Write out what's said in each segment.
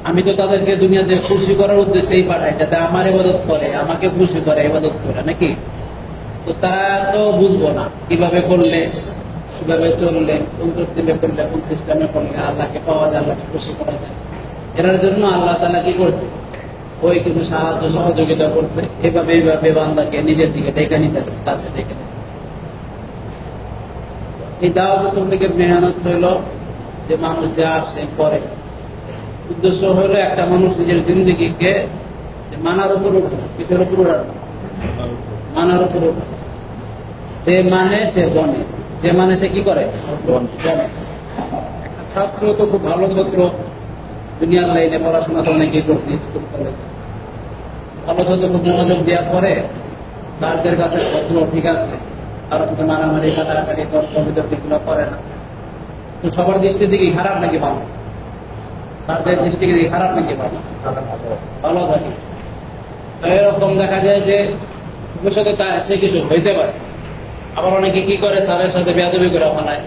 আমি তো তাদেরকে দুনিয়াতে খুশি করার উদ্দেশ্যেই পাঠাই, যাতে আমার ইবাদত করে, আমাকে খুশি করে, ইবাদত করে, নাকি? তো তারা তো বুঝবো না কিভাবে করলে, কিভাবে চললে, কোন তরতিবে করলে, কোন সিস্টেমে করলে আল্লাহকে পাওয়া যায়, আল্লাহকে খুশি করা যায়। এর জন্য আল্লাহ তাআলা কি করছে, ওই কিন্তু সাহায্য সহযোগিতা করছে, এইভাবে বান্দাকে নিজের দিকে ডেকে নিতেছে, কাছে ডেকে নিতেছে। এই দাওয়াত তাবলীগের মেহনত হইল যে মানুষ যা আসে করে, উদ্দেশ্য হইল একটা মানুষ নিজের জিন্দগিকে মানার উপর উঠানো। কিসের উপর উঠানো? মানার উপর উঠানো। যে মানে সে বনে, যে মানে সে কি করে? বনে। একটা ছাত্র তো খুব ভালো ছাত্র, দুনিয়ার লাইনে পড়াশোনা তো অনেকেই করছে, স্কুল কলেজে ভালো ছাত্র, খুব মনোযোগ দেওয়ার পরে তাদের কাছে ভদ্র, ঠিক আছে, কারো সাথে মারামারি, কাটাকাটি, তর্ক বিতর্ক এগুলো করে না। তো সবার দৃষ্টির দিকে খারাপ নাকি ভালো? তাদের দৃষ্টিকে দিকে খারাপ নাকি ভালো? ভালো থাকে। তো এরকম দেখা যায় যে ভবিষ্যতে সে কিছু হইতে পারে। আবার অনেকে কি করে, স্যারের সাথে বেয়াদবি করে ফেলায়,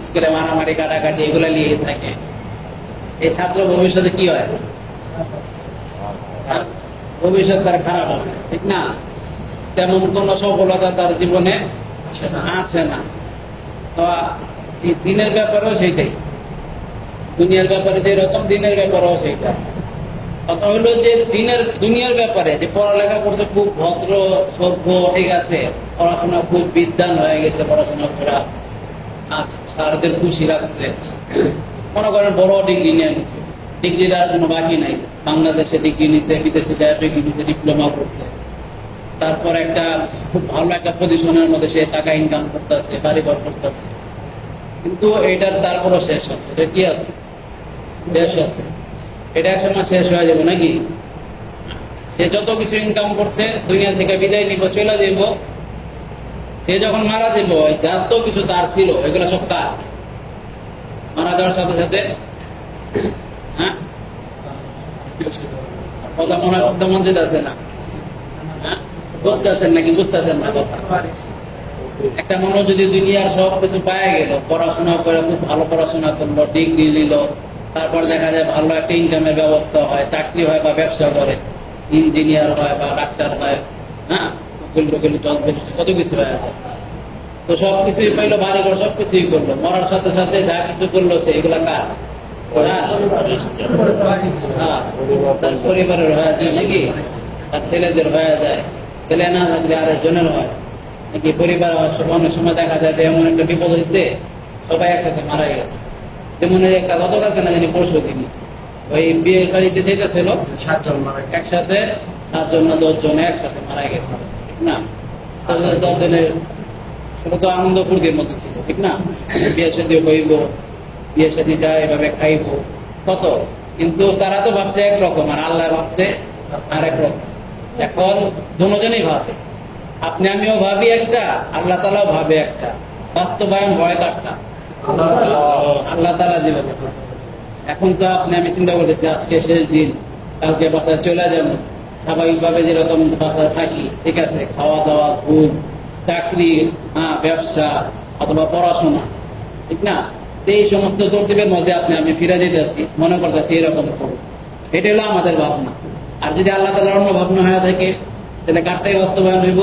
স্কুলে মারামারি, কাটাকাটি এগুলো নিয়ে থাকে। এই ছাত্র ভবিষ্যতে কি হয়? ভবিষ্যৎ তার খারাপ হবে, ঠিক না? তেমন কোন সফলতা তার জীবনে আসে না। তো এই দিনের ব্যাপারেও সেইটাই, দুনিয়ার ব্যাপারে যে রকম, দিনের ব্যাপারেও সেইটা। কথা হলো যে দুনিয়ার ব্যাপারে যে পড়ালেখা করতে খুব ভদ্র সভ্য, ঠিক আছে, পড়াশোনা খুব বিদ্বান হয়ে গেছে, পড়াশোনা করা আচ্ছা স্যারদের খুশি রাখছে, মনে করেন বড় ডিগ্রি নিয়ে নিচ্ছে, ডিগ্রির আর কোনো বাকি নাই, বাংলাদেশে ডিগ্রি নিচ্ছে, বিদেশে যায় ডিগ্রি নিচ্ছে, ডিপ্লোমা করছে, তারপর একটা খুব ভালো একটা পজিশনের মধ্যে সে টাকা ইনকাম করতেছে, বাড়িঘর করতেছে, কিন্তু এটার তারপরও শেষ আছে। এটা কি আছে? শেষ আছে। এটা একসময় শেষ হয়ে যাবে, নাকি? সে যত কিছু ইনকাম করছে, দুনিয়া থেকে বিদায় নিব, চলে যাব, সে যখন মারা যাব, যার তো কিছু তার ছিল, এগুলো সব তার। মারা যাওয়ার সাথে সাথে হ্যাঁ কথা মনে হয় শব্দ মঞ্চিত আছে না? হ্যাঁ, বুঝতেছেন নাকি? বুঝতেছেন না কথা? একটা মানুষ যদি দুনিয়ার সবকিছু পায় গেল, পড়াশোনা করে খুব ভালো পড়াশোনা করলো, ডিগ্রি নিল, তারপর দেখা যায় ভালো একটা ইনকামের ব্যবস্থা হয়, চাকরি হয় বা ব্যবসা করে, ইঞ্জিনিয়ার হয় বা ডাক্তার হয়, হ্যাঁ, কত কিছু হয়ে যায়। তো সবকিছুই পাইলো, বাড়ি ঘর সবকিছুই করলো, মরার সাথে সাথে যা কিছু করলো সেগুলা কার? তার পরিবারের হয়ে যায়, নাকি তার ছেলেদের হয়ে যায়, ছেলে না থাকলে আরেকজনের হয়, নাকি পরিবার অনেক সময় দেখা যায় যে এমন একটা বিপদ হয়েছে, সবাই একসাথে মারা গেছে। যেমন একটা গতকাল কেনা জানি পরশু দিন ওই বিয়ের বাড়িতে যেতেছিল, একসাথে 7 জন না 10 জন একসাথে মারা গেছে, ঠিক না? 10 জনের সেটা তো আনন্দ ফুর্তির মতো ছিল, ঠিক না? বিয়ে শাদী হইব, বিয়ে শাদীটা এভাবে খাইব কত, কিন্তু তারা তো ভাবছে একরকম আর আল্লাহ ভাবছে আর একরকম। এখন দুজনেই ভাবে, আপনি আমিও ভাবি একটা, আল্লাহ তাআলাও ভাবে একটা, বাস্তবায়ন হয় কারটা? আল্লাহ তাআলা যেভাবে। এখন তো আপনি আমি চিন্তা করতেছি আজকে শেষ দিন, কালকে বাসায় চলে যাব, স্বাভাবিকভাবে যেরকম বাসায় থাকি, ঠিক আছে, খাওয়া দাওয়া, ঘুম, চাকরি, ব্যবসা অথবা পড়াশোনা, ঠিক না? এই সমস্ত তরতিবের মধ্যে আপনি আমি ফিরে যেতেছি, মনে করতেছি এরকম করবো, এটা হলো আমাদের ভাবনা। আর যদি আল্লাহ তাআলার অন্য ভাবনা হয়ে থাকে, তাহলে কারটাই বাস্তবায়ন হইব?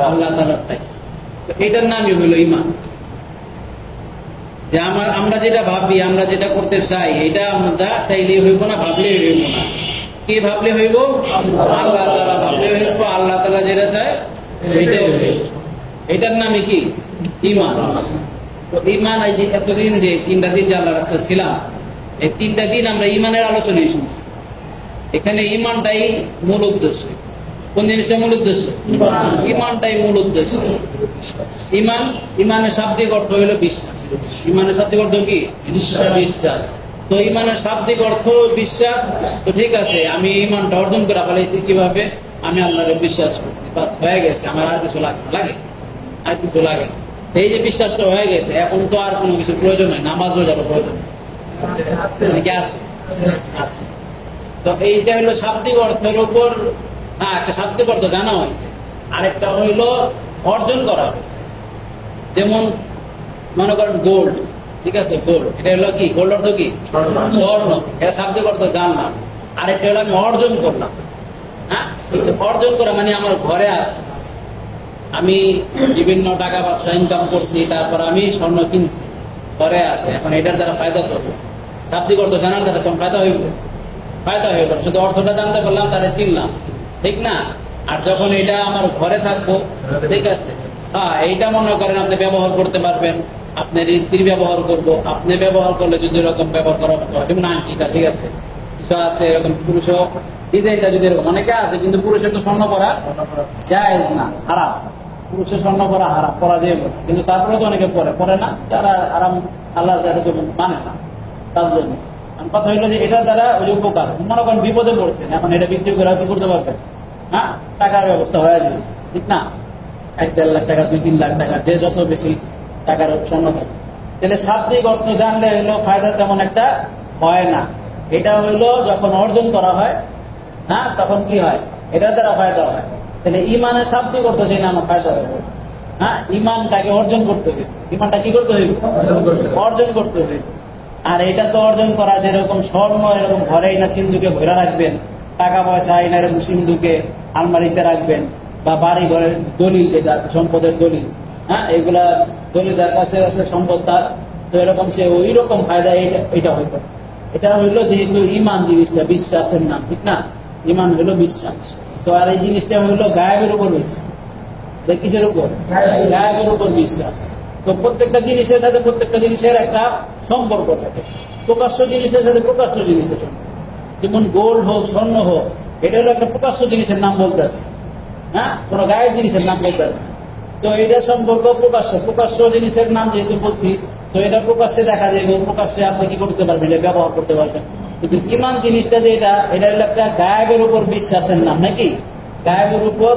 আল্লাহ তাআলারটাই। তো এটার নামই হইল ঈমান। যে আমরা যেটা ভাবি, আমরা যেটা করতে চাই, এটা আমরা চাইলেই হইব না, ভাবলেই হইব না। কি ভাবলে হইব? আল্লাহ তাআলা ভাবলে হইব, আল্লাহ তাআলা যেটা চায় সেটাই হইব। এটার নামই কি? ঈমান। তো ঈমান, এই যে এতদিন যে 3টা দিন যে আল্লাহর রাস্তায় ছিলাম, এই 3টা দিন আমরা ঈমানের আলোচনাই শুনছি। এখানে ঈমানটাই মূল উদ্দেশ্য। কোন জিনিসটা মূল উদ্দেশ্য? ঈমানটাই মূল উদ্দেশ্য। ঈমানের শাব্দিক অর্থ হলো বিশ্বাস। ঈমানের শাব্দিক অর্থ কি? বিশ্বাস। তো ঈমানের শাব্দিক অর্থ বিশ্বাস। তো ঠিক আছে, আমি ঈমানটা অর্জন করে ফেলাইছি কিভাবে? আমি আল্লাহকে বিশ্বাস করছি, বাস হয়ে গেছে, আমার আর কিছু লাগে? আর কিছু লাগে না। এই যে বিশ্বাসটা হয়ে গেছে, এখন তো আর কোনো কিছু প্রয়োজন নাই, নামাজ রোজারও প্রয়োজন আছে। তো এইটা হলো শাব্দিক অর্থের উপর, একটা শাব্দিক অর্থ জানা হয়েছে, আরেকটা হইলো অর্জন করা হয়েছে। যেমন মনে করেন গোল্ড, ঠিক আছে, গোল্ড। এটা হলো কি? গোল্ড অর্থ কি? স্বর্ণ। এটা শাব্দিক অর্থ জানলাম। আরেকটা হলো আমি অর্জন করলাম। হ্যাঁ, অর্জন করা মানে আমার ঘরে আছে, আমি বিভিন্ন টাকা পয়সা ইনকাম করছি, তারপর আমি স্বর্ণ কিনছি, ঘরে আছে, এখন এটার দ্বারা ফায়দা করছে। শাব্দিক অর্থ জানার দ্বারা কোন ফায়দা হইব? ফায়দা হইব। শুধু অর্থটা জানতে পারলাম, তাহলে চিনলাম, ঠিক না? আর যখন এটা আমার ঘরে থাকবো, ঠিক আছে, হ্যাঁ, এইটা মনে করেন আপনি ব্যবহার করতে পারবেন, আপনার স্ত্রী ব্যবহার করবো, আপনি ব্যবহার করলে যদি এরকম ব্যবহার করা যেমন আংটিটা, ঠিক আছে, কিছু আছে এরকম পুরুষও ডিজাইনটা যদি এরকম, অনেকে আছে, কিন্তু পুরুষের তো স্বর্ণ পরা জায়েজ না, হারাম। পুরুষের স্বর্ণ পরা হারাম, পরা যায়, কিন্তু তারপরে তো অনেকে পরে না, যারা আরাম আল্লাহ মানে না, তার জন্য কথা হইলো যে এটার দ্বারা ওই যে উপকার, মনে করেন বিপদে পড়ছেন, এখন এটা বিক্রি করে কি করতে পারবেন? হ্যাঁ, টাকার ব্যবস্থা হয়ে যাবে, ঠিক না? 1-1.5 লাখ টাকা, 2-3 লাখ টাকা, যে যত বেশি টাকার স্বর্ণ থাকে। তাহলে শাব্দিক অর্থ জানলে হইলো ফায়দা তেমন একটা হয় না। এটা হইলো যখন অর্জন করা হয়, হ্যাঁ, তখন কি হয়? এটার দ্বারা ফায়দা হয়। তাহলে ইমানের শাব্দিক অর্থ জেনে আমার ফায়দা হবে। হ্যাঁ, ইমানটাকে অর্জন করতে হবে। ইমানটা কি করতে হবে? অর্জন করতে হবে। আর এটা তো অর্জন করা যেরকম স্বর্ণ এরকম ঘরে না সিন্ধুকে ভরে রাখবেন, টাকা পয়সা আইনা এরকম সিন্ধুকে আলমারিতে রাখবেন, বা বাড়ি ঘরের দলিল যেটা আছে, সম্পদের দলিল, হ্যাঁ, এগুলা দলিলদার কাছে আছে সম্পদ তার, তো এরকম সে ওই রকম ফায়দা এটা হইল। এটা হইলো যেহেতু ইমান জিনিসটা বিশ্বাসের নাম, ঠিক না? ইমান হইলো বিশ্বাস। তো আর এই জিনিসটা হইলো গায়েবের উপর বিশ্বাস। কিসের উপর? গায়েবের উপর বিশ্বাস। তো প্রত্যেকটা জিনিসের সাথে প্রত্যেকটা জিনিসের একটা সম্পর্ক থাকে। প্রকাশ্য জিনিসের সাথে প্রকাশ্য জিনিসের সম্পর্ক, যেমন গোল্ড হোক, স্বর্ণ হোক, এটা হলো একটা প্রকাশ্য জিনিসের নাম বলতে আছে, হ্যাঁ, কোন গায়েব জিনিসের নাম বলতে আছে। তো এটা সম্পর্ক প্রকাশ্য, প্রকাশ্য জিনিসের নাম যেহেতু বলছি, তো এটা প্রকাশ্যে দেখা যায়, প্রকাশ্যে আপনি কি করতে পারবেন? এটা ব্যবহার করতে পারবেন। কিন্তু ইমান জিনিসটা যেটা, এটা হলো একটা গায়েবের উপর বিশ্বাসের নাম, নাকি? গায়েবের উপর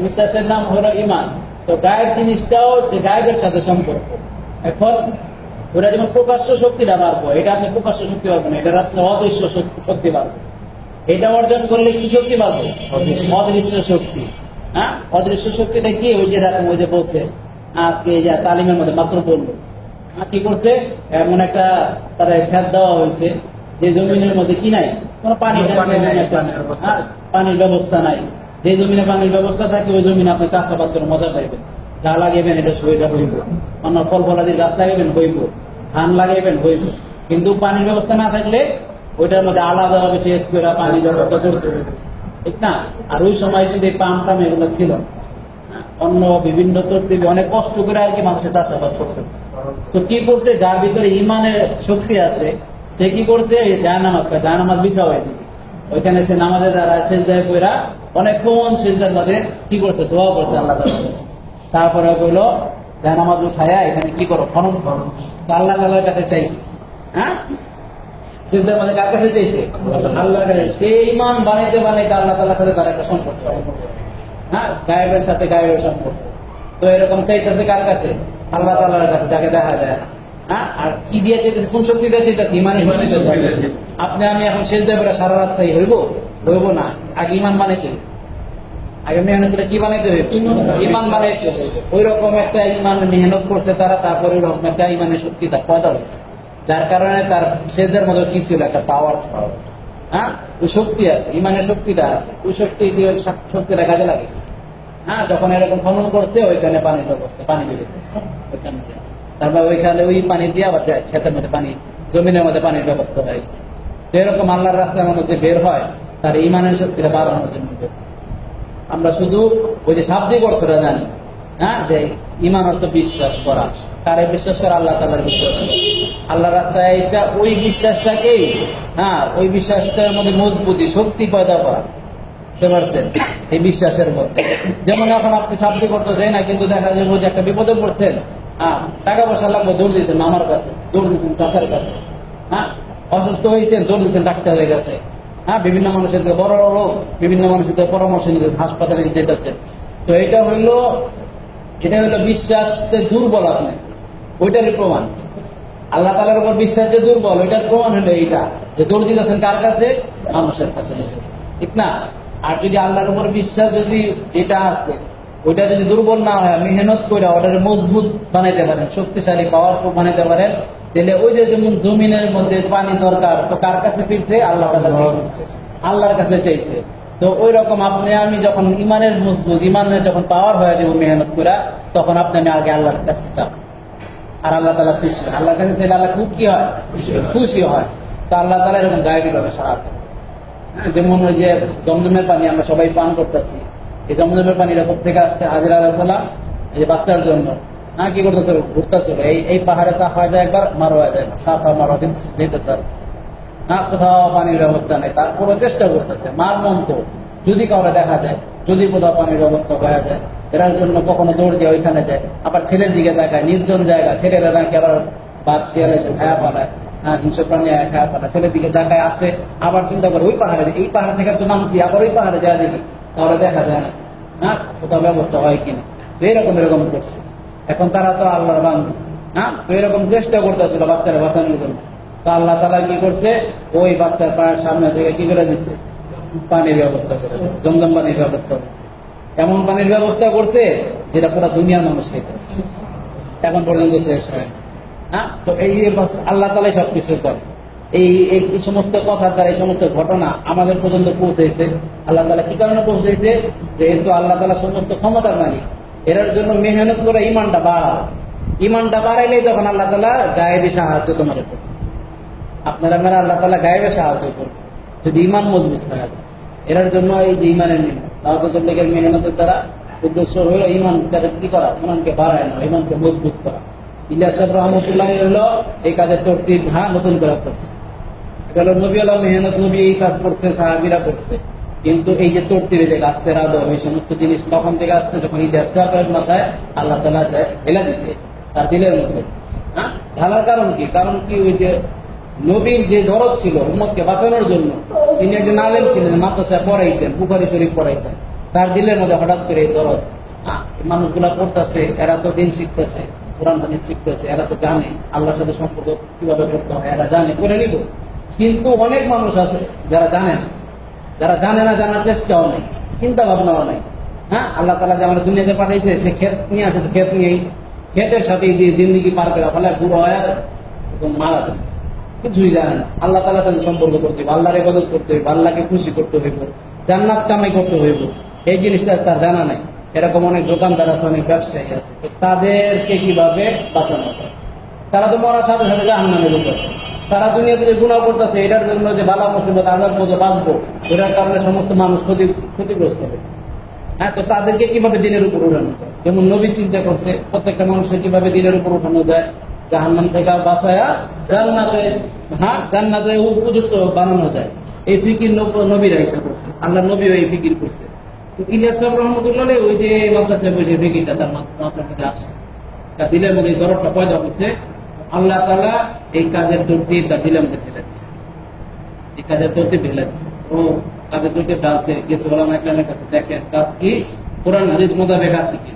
বিশ্বাসের নাম হলো ইমান। তো গায়েব জিনিসটাও যে গায়েবের সাথে সম্পর্ক। এখন ওরা যেমন প্রকাশ্য শক্তিটা পারবো, এটা আপনি প্রকাশ্য শক্তি পারবেন, এটা আপনি অদৃশ্য শক্তি পারবেন। এটা অর্জন করলে কি শক্তি পাবো? অদৃশ্য শক্তি। হ্যাঁ, অদৃশ্য শক্তিটা কি? ওই যে দেখো, ওই যে বলছে আজকে এই যে তালিমের মধ্যে মাত্র বললো, কি করছে, এমন একটা তারা খেত দেওয়া হয়েছে যে জমিনের মধ্যে কি নাই, কোনো পানির ব্যবস্থা নাই। যে জমিনে পানির ব্যবস্থা থাকে ওই জমিনে আপনি চাষাবাদ করে মজা পাইবেন, যা লাগাইবেন এটা সইটা হইব, অন্য ফল ফলাদির গাছ লাগাইবেন হইব, ধান লাগাইবেন হইব। কিন্তু পানির ব্যবস্থা না থাকলে ওইটার মধ্যে আলাদাভাবে সেচ করে পানির ব্যবস্থা করতে হবে, ঠিক না? আর ওই সময় কিন্তু এই পাম্প টাম এগুলো ছিল, অন্য বিভিন্ন তরতিবে অনেক কষ্ট করে আর কি মানুষের চাষাবাদ করতে হচ্ছে। তো কি করছে, যার ভিতরে ইমানের শক্তি আছে সে কি করছে, জায়নামাজ বিছাও এদিকে, ওইখানে সে নামাজে দাঁড়ায়, সেজদায় পড়া অনেকক্ষণ সেজদার মধ্যে কি করছে, দোয়া করছে আল্লাহ। তারপরে কইলো জায়নামাজ উঠায়া এখানে কি করো, খনন করো। আল্লাহ তাআলার কাছে চাইছে, হ্যাঁ, সেজদার মধ্যে কার কাছে চাইছে? আল্লাহর কাছে। সে ইমান বানাইতে বানাইতে আল্লাহ তাআলার সাথে তার একটা সম্পর্ক, হ্যাঁ, গায়েবের সাথে গায়েবের সম্পর্ক। তো এরকম চাইতেছে কার কাছে? আল্লাহ তাআলার কাছে, যাকে দেখা যায় না। হ্যাঁ, আর কি দিয়ে চাইতেছে? কোন শক্তি দিয়ে চাইতেছে? ইমানের শক্তি। আপনি আমি এখন সেজদা করে সারা রাত চাই, হইব না। আগে ইমান বানাইতে, আগে মেহনত করে কি বানাইতে হইব? ইমান বানাইতে। ওই রকম একটা ইমান মেহনত করছে তারা, তারপরে ওই রকম একটা ইমানের শক্তি তার পয়দা হয়েছে, যার কারণে তার সেজদার মধ্যে কি ছিল, একটা পাওয়ার। হ্যাঁ, ওই শক্তি আছে, ইমানের শক্তিটা আছে, ওই শক্তি দিয়ে শক্তিটা কাজে লাগিয়েছে। হ্যাঁ, যখন এরকম খনন করছে ওইখানে পানির ব্যবস্থা, পানি বের করছে ওইখানে, তারপর ওইখানে ওই পানি দিয়ে আবার ক্ষেতের মধ্যে পানি, জমিনের মধ্যে পানির ব্যবস্থা হয়ে গেছে। তো এরকম আল্লাহর রাস্তার মধ্যে বের হয় তার ইমানের শক্তিটা বাড়ানোর জন্য। আমরা শুধু ওই যে শাব্দিক অর্থটা জানি, হ্যাঁ, যে ইমান অর্থ বিশ্বাস করা, কারে বিশ্বাস করা? আল্লাহ তাআলার বিশ্বাস। আল্লাহর রাস্তায় এসে ওই বিশ্বাসটাকেই, হ্যাঁ, ওই বিশ্বাসটার মধ্যে মজবুতি শক্তি পয়দা করা, বুঝতে পারছেন? এই বিশ্বাসের মধ্যে যেমন এখন আপনি শাব্দিক অর্থ যায় না, কিন্তু দেখা যাবে যে একটা বিপদে পড়ছেন, হ্যাঁ, টাকা পয়সা লাগবে, দৌড় দিয়েছেন মামার কাছে, দৌড় দিয়েছেন চাচার কাছে, হ্যাঁ, অসুস্থ হয়েছেন, দৌড় দিয়েছেন ডাক্তারের কাছে, হ্যাঁ, বিভিন্ন মানুষের বড় লোক বিভিন্ন মানুষের পরামর্শ নিতে হাসপাতালে যেতেছেন। তো এটা হইলো বিশ্বাস দুর্বল আপনি, ওইটারই প্রমাণ। আল্লাহ তাআলার উপর বিশ্বাস যে দুর্বল, ওইটার প্রমাণ হলো এইটা, যে দৌড় দিতেছেন কার কাছে? মানুষের কাছে, ঠিক না? আর যদি আল্লাহর উপর বিশ্বাস যদি যেটা আছে ওইটা যদি দুর্বল না হয়, মেহনত করে ওটাকে মজবুত বানাইতে পারেন, শক্তিশালী পাওয়ারফুল বানাইতে পারেন, তাহলে ওই যে যেমন জমিনের মধ্যে পানি দরকার, তো কার কাছে ফিরছে? আল্লাহ আল্লাহর কাছে চাইছে। তো ওই রকম আপনি আমি যখন ইমানের মজবুত, ইমানের যখন পাওয়ার হয়ে যাবো মেহনত করে, তখন আপনি আমি আগে আল্লাহর কাছে চাপ, আর আল্লাহ তালা খুশি। আল্লাহর কাছে চাইলে আল্লাহ খুব কি হয়? খুশি হয়। তো আল্লাহ তালা এরকম গায়েবী ভাবে সাহায্য। যেমন ওই যে জমজমের পানি আমরা সবাই পান করতেছি, এই জমজমের পানি এরকম থেকে আসছে হাজির আলাইহিস সালাম এই বাচ্চার জন্য কি করতেছিল? ঘুরতেছিল। এই পাহাড়ে সাফা যায় একবার, মারোয়া যায়, সাফা মারোয়া যেতেছে কোথাও পানির ব্যবস্থা নেই, তারপরে চেষ্টা করতেছে। মার মন তো যদি কাউরে দেখা যায়, যদি কোথাও পানির ব্যবস্থা হয়ে যায়, এরার জন্য কখনো দৌড় দিয়ে ওইখানে যায়। আবার ছেলের দিকে তাকায়, নির্জন জায়গা, ছেলেরা নাকি আবার বাদ শিয়ালে খায়া পালায়, হিংস্র প্রাণী খায়া পালায়, ছেলের দিকে তাকায় আসে, আবার চিন্তা করে ওই পাহাড়ে, এই পাহাড় থেকে তো নামছি, আবার ওই পাহাড়ে যায় দেখি, তাহলে দেখা যায় না কোথাও ব্যবস্থা হয় কিনা। তো এরকম করছে। এখন তারা তো আল্লাহর বান্দা, তো এরকম চেষ্টা করতেছিল বাচ্চারা বাঁচানোর জন্য। তো আল্লাহ তাআলা কি করছে? ওই বাচ্চার পায়ের সামনে থেকে কি করে দিচ্ছে? পানির ব্যবস্থা করে দিচ্ছে, জমজম পানির ব্যবস্থা করছে। এমন পানির ব্যবস্থা করছে যেটা পুরো দুনিয়ার মানুষ খাইতেছে, এখন পর্যন্ত শেষ হয় না। তো এই আল্লাহ তাআলাই সবকিছু করে। এই সমস্ত কথার দ্বারা, এই সমস্ত ঘটনা আমাদের পর্যন্ত পৌঁছেছে। আল্লাহ তাআলা কি কারণে পৌঁছেছে? যেহেতু আল্লাহ তাআলা সমস্ত ক্ষমতার মালিক, এর জন্য মেহনত করে ইমানটা বাড়াও। ইমানটা বাড়াইলেই তখন আল্লাহ তাআলা গায়েবী সাহায্য তোমার উপর, আপনারা আল্লাহ তাআলা গায়েবে সাহায্য করবে যদি ইমান মজবুত হয়ে যায়। এর জন্য এই যে ইমানের মেহনত, দাওয়াতুল তাবলীগের মেহনতের দ্বারা উদ্দেশ্য হলো ইমানকে কি করা? ইমানকে বাড়ায় না, ইমানকে মজবুত করা। ইলিয়াস সাহেব রহমতুল্লাহ হলো এই কাজের তরতিব নতুন করে করছে। এটা হলো নবী আল্লাহ মেহনত, নবী এই কাজ করছে, সাহাবীরা করছে। কিন্তু এই যে তরতিবে যে গাছের আদর, এই সমস্ত জিনিস তখন থেকে আসছে যখন ইলিয়াস সাহেবের মাথায় আল্লাহ তাআলা ঢেলে দিছে তার দিলের মধ্যে। ঢালার কারণ কি? কারণ কি ওই যে নবীর যে দরদ ছিল উম্মতকে বাঁচানোর জন্য, তিনি একজন আলেম ছিলেন, মাদ্রাসায় পড়াইতেন, বুখারী শরীফ পড়াইতেন। তার দিলের মধ্যে হঠাৎ করে এই দরদ, মানুষগুলা পড়তেছে, এরা তো দিন শিখতেছে, কোরআন হাদিস শিখতেছে, এরা তো জানে আল্লাহর সাথে সম্পর্ক কিভাবে করতে হয়, এরা জানে, করে নিব। কিন্তু অনেক মানুষ আছে যারা জানে না, জানার চেষ্টাও নেই, চিন্তা ভাবনাও নেই। আল্লাহ তাআলা যে আমরা দুনিয়াতে পাঠাইছে, সে ক্ষেত নিয়ে আছে, ক্ষেত নিয়েই ক্ষেতের সাথে দিয়ে জিন্দগি পার করে ফেলে, বুড়ো হয় মারা যায়, কিছুই জানে না। আল্লাহ তাআলার সাথে সম্পর্ক করতে হইব, আল্লাহর ইবাদত করতে হইব, আল্লাহকে খুশি করতে হইব, জান্নাত কামাই করতে হইব, এই জিনিসটা তার জানা নাই। এরকম অনেক দোকানদার আছে, অনেক ব্যবসায়ী আছে, তো তাদেরকে কিভাবে বাঁচানো হয়? তারা তো মরার সাথে সাথে জাহান্নামে ঢুকতেছে। তারা দুনিয়াতে যে গুনাহ করতেছে, এটার জন্য যে বালা মুসিবত আযাব পথে বাঁচবো, এটার কারণে সমস্ত মানুষ ক্ষতিগ্রস্ত হবে। তো তাদেরকে কিভাবে দিনের উপর উঠানো যায়? যেমন নবী চিন্তা করছে প্রত্যেকটা মানুষের কিভাবে দিনের উপর উঠানো যায়, জাহান্নাম থেকে বাঁচায়া জান্নাতে উপযুক্ত বানানো যায়, এই ফিকির নবীরা ইচ্ছা করছে, আল্লাহ নবীও এই ফিকির করছে। তো ইলিয়াস সাহেব রহমতুল্লাহ ওই যে মাদ্রাসায় বসে ফিকিরটা তার মাথার মধ্যে আসছে, তার দিলের মধ্যে দরদটা পয়দা হচ্ছে। আল্লাহ তাআলা এই কাজের তরতিব তার দিলের মধ্যে ফেলে দিচ্ছে, এই কাজের তরতিব ফেলে দিচ্ছে। ও কাজের তরতিবটা আছে, গেছে ওলামা একরামের কাছে, দেখেন কাজ কি কোরআন হাদিস মোতাবেক আছে কি।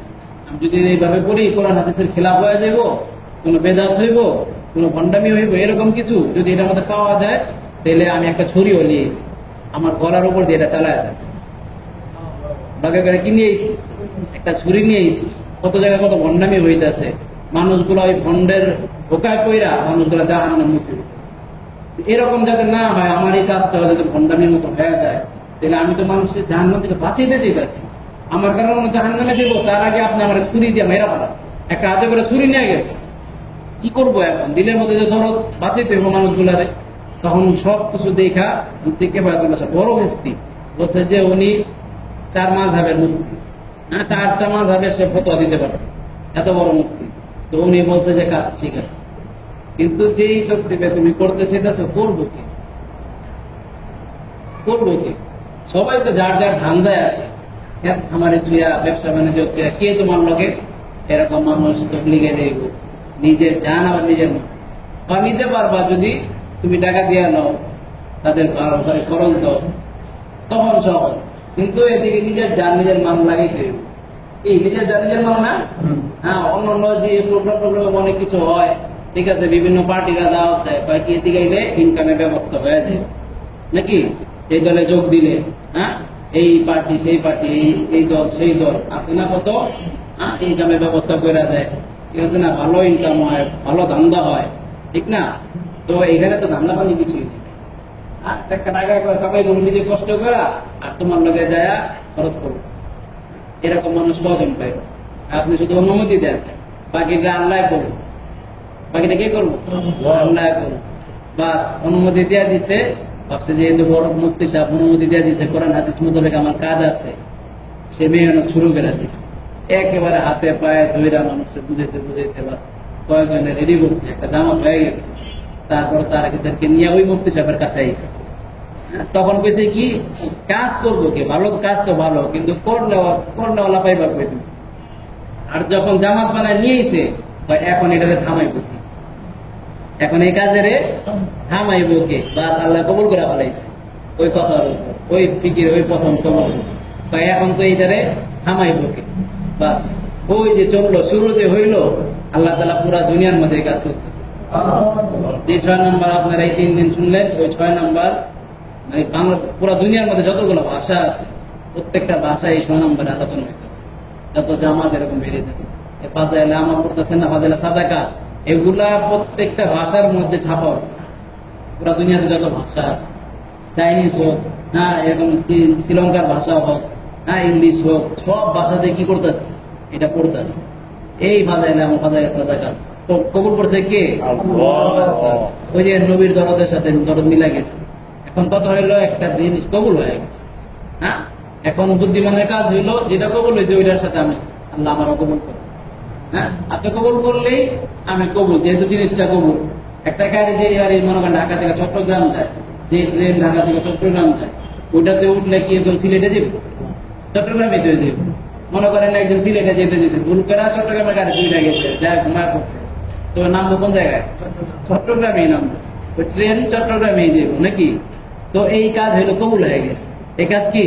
আমি যদি এইভাবে করি কোরআন হাদিসের খেলাফ হয়ে যাব, কোন বেদাত হইব, কোন ভণ্ডামি হইব, এরকম কিছু যদি এটার মধ্যে পাওয়া যায়, তাহলে আমি একটা ছুরিও নিয়েছি, আমার গলার উপর দিয়ে এটা চালায় থাকে, বাগে করে কি নিয়েছি? একটা ছুরি নিয়েছি। কত জায়গায় কত ভণ্ডামি হইতেছে, মানুষগুলো ওই ভণ্ডের ধোকায় পইরা মানুষগুলো জাহান্নামের মুখে উঠতেছে। এরকম যাতে না হয়, আমার এই কাজটা যাতে ভণ্ডামির মতো হয়ে যায়, তাহলে আমি তো মানুষের জাহান্নাম থেকে বাঁচিয়ে যেতেছি। আমার কারণে জাহান্নামে দেবো, তার আগে আপনি আমার ছুরি দিয়ে মেরা পারা, একটা হাতে করে ছুরি নিয়ে গেছে, কি করবো এখন? দিলের মধ্যে যে ধরো বাঁচাইতে হবে মানুষগুলারে, তখন সবকিছু দেখে বড় মুফতি বলছে যে উনি 4 মাযহাবের মুফতি, 4টা মাযহাবের সে ফতোয়া দিতে পারে, এত বড় মুফতি। তো উনি বলছে যে কাজ ঠিক আছে, কিন্তু যেই তকতিবে তুমি করতে চাইতেছো, করবো কি? সবাই তো যার যার ধান্দায় আছে, খামারে চুয়া, ব্যবসা বাণিজ্য চুয়া, কে তোমার লগে এরকম মানুষ তবলিগে দেব, নিজের জান আবার নিজের বা নিতে পারবা যদি তুমি টাকা দিয়ে নাও, তাদের খরচ দাও, তখন সহজ। কিন্তু এদিকে নিজের জান নিজের মান লাগাইতে হবে। এই নিজের জান নিজের মান না, অন্য যে প্রোগ্রাম অনেক কিছু হয়, ঠিক আছে, বিভিন্ন পার্টিরা দাওয়াত দেয়, কয়েক এদিকে গেলে ইনকামের ব্যবস্থা হয়ে যায় নাকি, এই দলে যোগ দিলে, এই পার্টি সেই পার্টি, এই দল সেই দল আছে না, কত ইনকামের ব্যবস্থা করে দেয়, ঠিক আছে না, ভালো ইনকাম হয়, ভালো ধান্দা হয়। ঠিক না? তো এখানে তো ধান্দা পানি কিছুই নেই। টাকা কামাই করবো নিজে কষ্ট করা, আর তোমার লগে যায় খরচ করবো। এরকম মানুষ কজন পাইব? আপনি শুধু অনুমতি দেন, বাকিটা আল্লাহ করবো। বাকিটা কে করবো? আল্লাহ করবো। বাস অনুমতি দেওয়া দিছে, ভাবছে যেহেতু বড় মুফতি সাহেব অনুমতি দেওয়া দিছে, কোরআন হাদিস মোতাবেক আমার কাজ আছে, সে মেহনত শুরু করে দিছে। একেবারে হাতে পায়ে ধৈরা মানুষকে বুঝাইতে বুঝাইতে বাস কয়েকজনে রেডি করছে, একটা জামাত হয়ে গেছে। তারপর তাদেরকে নিয়ে ওই মুফতি সাহেবের কাছে আইছে। তখন কইছে কি, কাজ করবো কি, ভালো কাজ তো ভালো, কিন্তু করলেওয়ালা পাইবা কই তুমি? আর যখন জামাত বানায় নিয়েছে, এখন এটাতে থামাইবো কি, এখন এই কাজের থামাইবো কে? বাস আল্লাহ কবুল করে ফেলাইছে ওই কথার উপর, ওই ফিকির, ওই প্রথম কবুল। এখন তো এইটারে থামাইবো কে? বাস ওই যে চললো, শুরুতে হইলো, আল্লাহ তাআলা পুরা দুনিয়ার মধ্যে কাজ করতেছে। যে 6 নম্বর আপনারা এই 3 দিন শুনলেন, ওই 6 নম্বর মানে বাংলা পুরা দুনিয়ার মধ্যে যতগুলো ভাষা আছে, প্রত্যেকটা ভাষায় এই 6 নম্বরে আলোচনা হইতেছে। যত জামাত এরকম বেরিয়েছে, ফাজাইলা আমল করতেছেন না, ফাজাইলা সাদাকা, এগুলা প্রত্যেকটা ভাষার মধ্যে ছাপা হচ্ছে। পুরা দুনিয়াতে যত ভাষা আছে, চাইনিজ হোক, হ্যাঁ এরকম শ্রীলঙ্কার ভাষা হোক, হ্যাঁ ইংলিশ হোক, সব ভাষাতে কি করতেছে? এটা পড়তেছে। এই ফাজাইলা আমল, ফাজাইলা সাদাকা কবুল করছে কে? ওই যে নবীর দরদের সাথে দরদ মিলা গেছে। এখন কত হইলো, একটা জিনিস কবুল হয়ে গেছে। হ্যাঁ এখন বুদ্ধিমানের কাজ হইলো, যেটা কবুল হয়েছে ওইটার সাথে আমি আল্লাহ আমারও কবুল করবো। হ্যাঁ আপনি কবুল করলেই আমি কবুল, যেহেতু জিনিসটা কবুল। একটা গাড়ি যে মনে করেন ঢাকা থেকে চট্টগ্রাম যায়, যে ট্রেন ঢাকা থেকে চট্টগ্রাম যায়, ওইটাতে উঠলে কি একজন সিলেটে যাবে? চট্টগ্রামে তো যাবে। মনে করেন একজন সিলেটে যেতে চেয়েছে, ভুল করে চট্টগ্রামের গাড়ি চুইটা গেছে, যাই ঘুমা করছে, তো নামবো কোন জায়গায়? চট্টগ্রামেই নামবো। ওই ট্রেন চট্টগ্রামেই যাবো নাকি? তো এই কাজ হইলো কবুল হয়ে গেছে। এই কাজ কি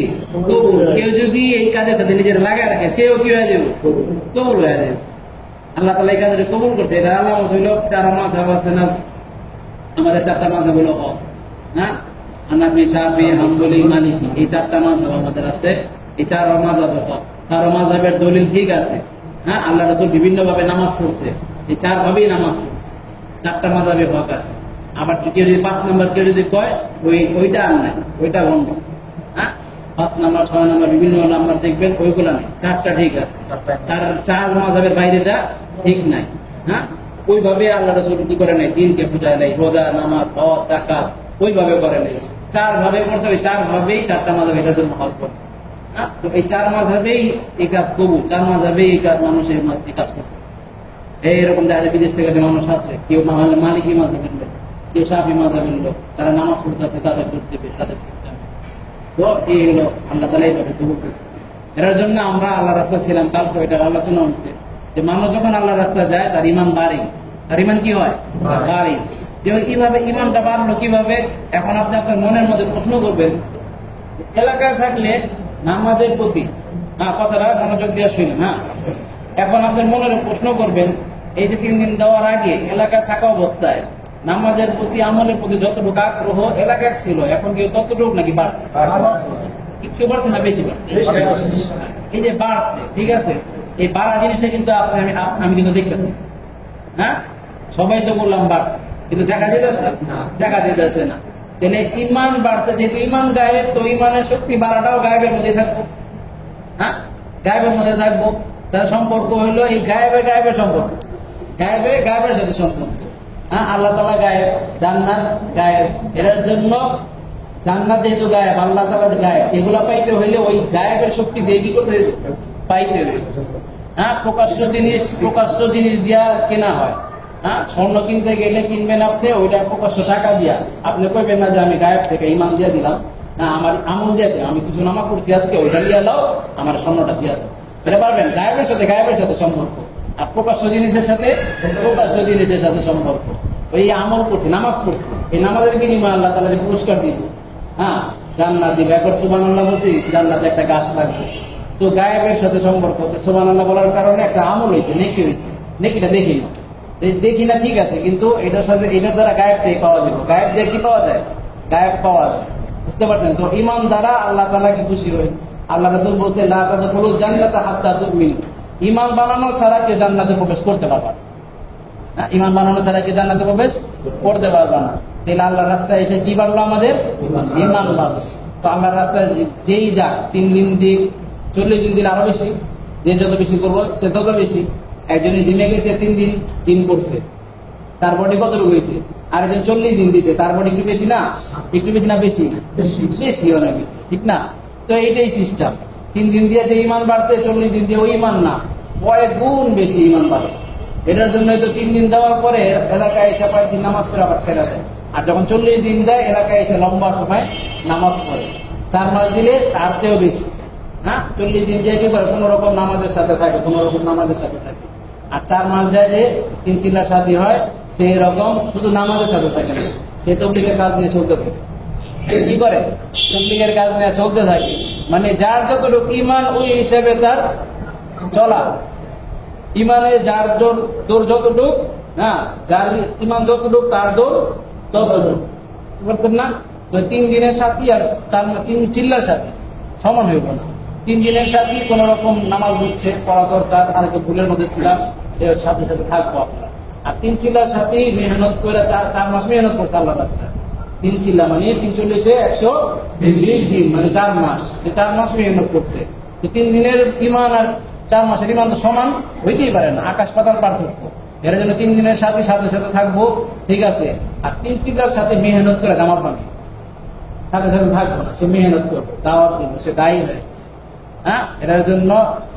কবুল। কেউ যদি এই কাজের সাথে নিজের লাগায় রাখে, সেও কি হয়ে যাবে? কবুল হয়ে যাবে। আল্লাহ তাআলা এই কাজটা কবুল করছে। এটা আলামত হইলো 4 মাযহাব আছে না, আমাদের 4টা মাযহাব হলো হক। হ্যাঁ হানাফি, শাফি, হাম্বলি, মালিকি, এই 4টা মাযহাব আমাদের আছে। এই 4 মাযহাব হক, 4 মাযহাবের দলিল ঠিক আছে। হ্যাঁ আল্লাহ রাসূল বিভিন্ন ভাবে নামাজ পড়ছে, এই 4 ভাবেই নামাজ পড়ছে। 4টা মাযহাবে হক আছে। আবার কেউ যদি 5 নাম্বার কেউ যদি কয়, ওইটা আর নাই, ওইটা বন্ধ। হ্যাঁ 5 নাম্বার 6 নাম্বার বিভিন্ন নাম্বার দেখবেন, ওইগুলা নেই। 4টা ঠিক আছে, 4 মাযহাবের বাইরেটা ঠিক নাই। হ্যাঁ ওইভাবে আল্লাহ রাসূল কি করে নাই, দিনকে বুঝায় নাই, রোজা, নামাজ, হজ, যাকাত ওইভাবে করে নাই। 4 ভাবে করছে, ওই 4 ভাবেই 4টা মাযহাব এটার জন্য হক করে। হ্যাঁ তো এই 4 মাযহাবেই এই কাজ কবুল, 4 মাযহাবেই এই কাজ মানুষের এই কাজ করতেছে। এইরকম দেখা বিদেশ থেকে মানুষ আছে, কেউ মালিকি মাযহাবের লোক, কেউ শাফি মাযহাবের লোক, তারা নামাজ পড়তেছে তাদের করতে তাদের সিস্টেম। তো এই হলো আল্লাহ তাআলা এইভাবে কবুল করছে। এর জন্য আমরা আল্লাহ রাস্তা ছিলাম, কালকে এটা আলোচনা হচ্ছে যে মানুষ যখন আল্লাহ রাস্তা যায় তার ইমান বাড়ে। তার ইমান কি হয়? বাড়ে। যে কিভাবে ইমানটা বাড়লো কিভাবে? এখন আপনি আপনার মনের মধ্যে প্রশ্ন করবেন, এলাকায় থাকলে নামাজের প্রতি, হ্যাঁ কথাটা মনোযোগ দিয়ে শুনেন। হ্যাঁ এখন আপনার মনের প্রশ্ন করবেন, এই যে 3 দিন দেওয়ার আগে এলাকায় থাকা অবস্থায় নামাজের প্রতি, আমলের প্রতি যতটুকু আগ্রহ এলাকায় ছিল, এখন কি ততটুকু নাকি বাড়ছে? একটু বাড়ছে না বেশি বাড়ছে? এই যে বাড়ছে, ঠিক আছে, এই বাড়া জিনিসটা কিন্তু আমি কিন্তু দেখতেছি। হ্যাঁ সবাই তো বললাম বাড়ছে, কিন্তু দেখা যেতেছে দেখা যেতেছে না। তাহলে ইমান বাড়ছে, যেহেতু ইমান গায়েব, তো ইমানের শক্তি বাড়াটাও গায়েবের মধ্যে থাকবো। হ্যাঁ গায়েবের মধ্যে থাকবো। তার সম্পর্ক হইলো এই গায়েবের সম্পর্ক, গায়েবের সাথে সম্পর্ক। হ্যাঁ আল্লাহ তাআলা গায়েব, জান্নাত গায়েব। এর জন্য জান্নাত যেহেতু গায়েব, আল্লাহ তাআলা গায়েব, এগুলা পাইতে হইলে ওই গায়েবের শক্তি দিয়ে কি করতে হইবে? পাইতে হইবে। হ্যাঁ প্রকাশ্য জিনিস দিয়া কেনা হয়। হ্যাঁ স্বর্ণ কিনতে গেলে কিনবেন আপনি, ওইটা প্রকাশ্য টাকা দিয়া। আপনি কইবেন না যে আমি গায়েব থেকে ইমান দিয়ে দিলাম, না আমার আমল দিয়ে দিলাম, আমি কিছু নামাজ পড়ছি আজকে, ওইটা দিয়ে দাও, আমার স্বর্ণটা দিয়ে দাও। এটা পারবেন? গায়েবের সাথে সম্পর্ক। আর প্রকাশ্য জিনিসের সাথে সম্পর্ক। ওই আমল করছি, নামাজ পড়ছি, এই নামাজের বিনিময়ে আল্লাহ তাআলা যে পুরস্কার দিব, হ্যাঁ জান্নাত দিবে। একবার সুবহানাল্লাহ বলছি, জান্নাতে একটা গাছ লাগবে। তো গায়েবের সাথে সম্পর্ক, সুবহানাল্লাহ বলার কারণে একটা আমল হয়েছে, নেকি হয়েছে। নেকিটা দেখি না ঠিক আছে, কিন্তু এটার দ্বারা গায়েবটাই পাওয়া যাবে। গায়েব দিয়ে কি পাওয়া যায়? গায়েব পাওয়া যায়। বুঝতে পারছেন তো? ইমান দ্বারা আল্লাহ তাআলাকে খুশি হয়। আল্লাহ রাসূল বলছে, লা তাদখুলুল জান্নাতা হাত্তা তুমিনু, ইমান বানানো ছাড়া কেউ জান্নাতে প্রবেশ করতে পারবে না। ইমান বানানো ছাড়া কি জান্নাতে প্রবেশ করতে পারবা না। তাহলে আল্লাহর রাস্তায় এসে কি বাড়লো আমাদের? ইমান বাড়লো। তো আল্লাহর রাস্তায় যেই যাক 3 দিন দিক 40 দিন দিলে আরো বেশি, যে যত বেশি করবো সে তত বেশি। একজনে জিমে গেছে 3 দিন জিম করছে, তার বডি কতটুকু হয়েছে? আরেকজন 40 দিন দিছে, তার বডি একটু বেশি না? একটু বেশি না বেশি? বেশি, অনেক বেশি, ঠিক না? তো এইটাই সিস্টেম। 3 দিন দিয়ে যে ইমান বাড়ছে, 40 দিন দিয়ে ওই ইমান না, কয়েক গুণ বেশি ইমান বাড়ে। এটার জন্য তো 3 দিন দেওয়ার পরে এলাকায় এসে 5 দিন নামাজ পড়ে আবার ছেড়ে দেয়। আর যখন 40 দিন দেয় এলাকায় এসে লম্বা সময় নামাজ পড়ে। 4 মাস দিলে তার চেয়েও বেশি। হ্যাঁ, 40 দিন দিয়ে কি করে? কোন রকম নামাজের সাথে থাকে, কোন রকম নামাজের সাথে থাকে। আর 4 মাস দেয় যে 3 চিল্লার শাদী হয়, সেই রকম শুধু নামাজের সাথে থাকে না, সে তবলিগের কাজ নিয়ে চলতে থাকে। কি করে? তবলিগের কাজ নিয়ে চলতে থাকে। মানে যার যতটুকু ইমান ওই হিসেবে তার চলা। ইমানে যার দৌড় যতটুক, হ্যাঁ, যার ইমান যতটুক তার দৌড় ততটুক, বুঝতে পারছেন না? তো 3 দিনের সাথী আর 3 চিল্লার সাথী সমান হইব না। 3 দিনের সাথী কোন রকম নামাজ বুঝছে, পড়া দরকার, আর একটু ভুলের মধ্যে ছিলাম, সে সাথে সাথে থাকবো আপনার। আর 3 চিল্লার সাথী মেহনত করে 4 মাস মেহনত করছে আল্লাহ রাস্তায়। 3 চিল্লা মানে 3 40 120 দিন, মানে 4 মাস, সে 4 মাস মেহনত করছে। তো 3 দিনের ইমান আর 4 মাসের ইমান তো সমান হইতেই পারে না, আকাশ পাতাল পার্থক্য। এর জন্য 3 দিনের সাথে সাথে সাথে থাকবো, ঠিক আছে। আর 3 চিল্লার সাথে মেহনত করে জামা পানি সাথে সাথে থাকবো না, সে মেহনত করবে, দাওয়াত দিব, সে দায়ী হয়ে গেছে। হ্যাঁ, এটার জন্য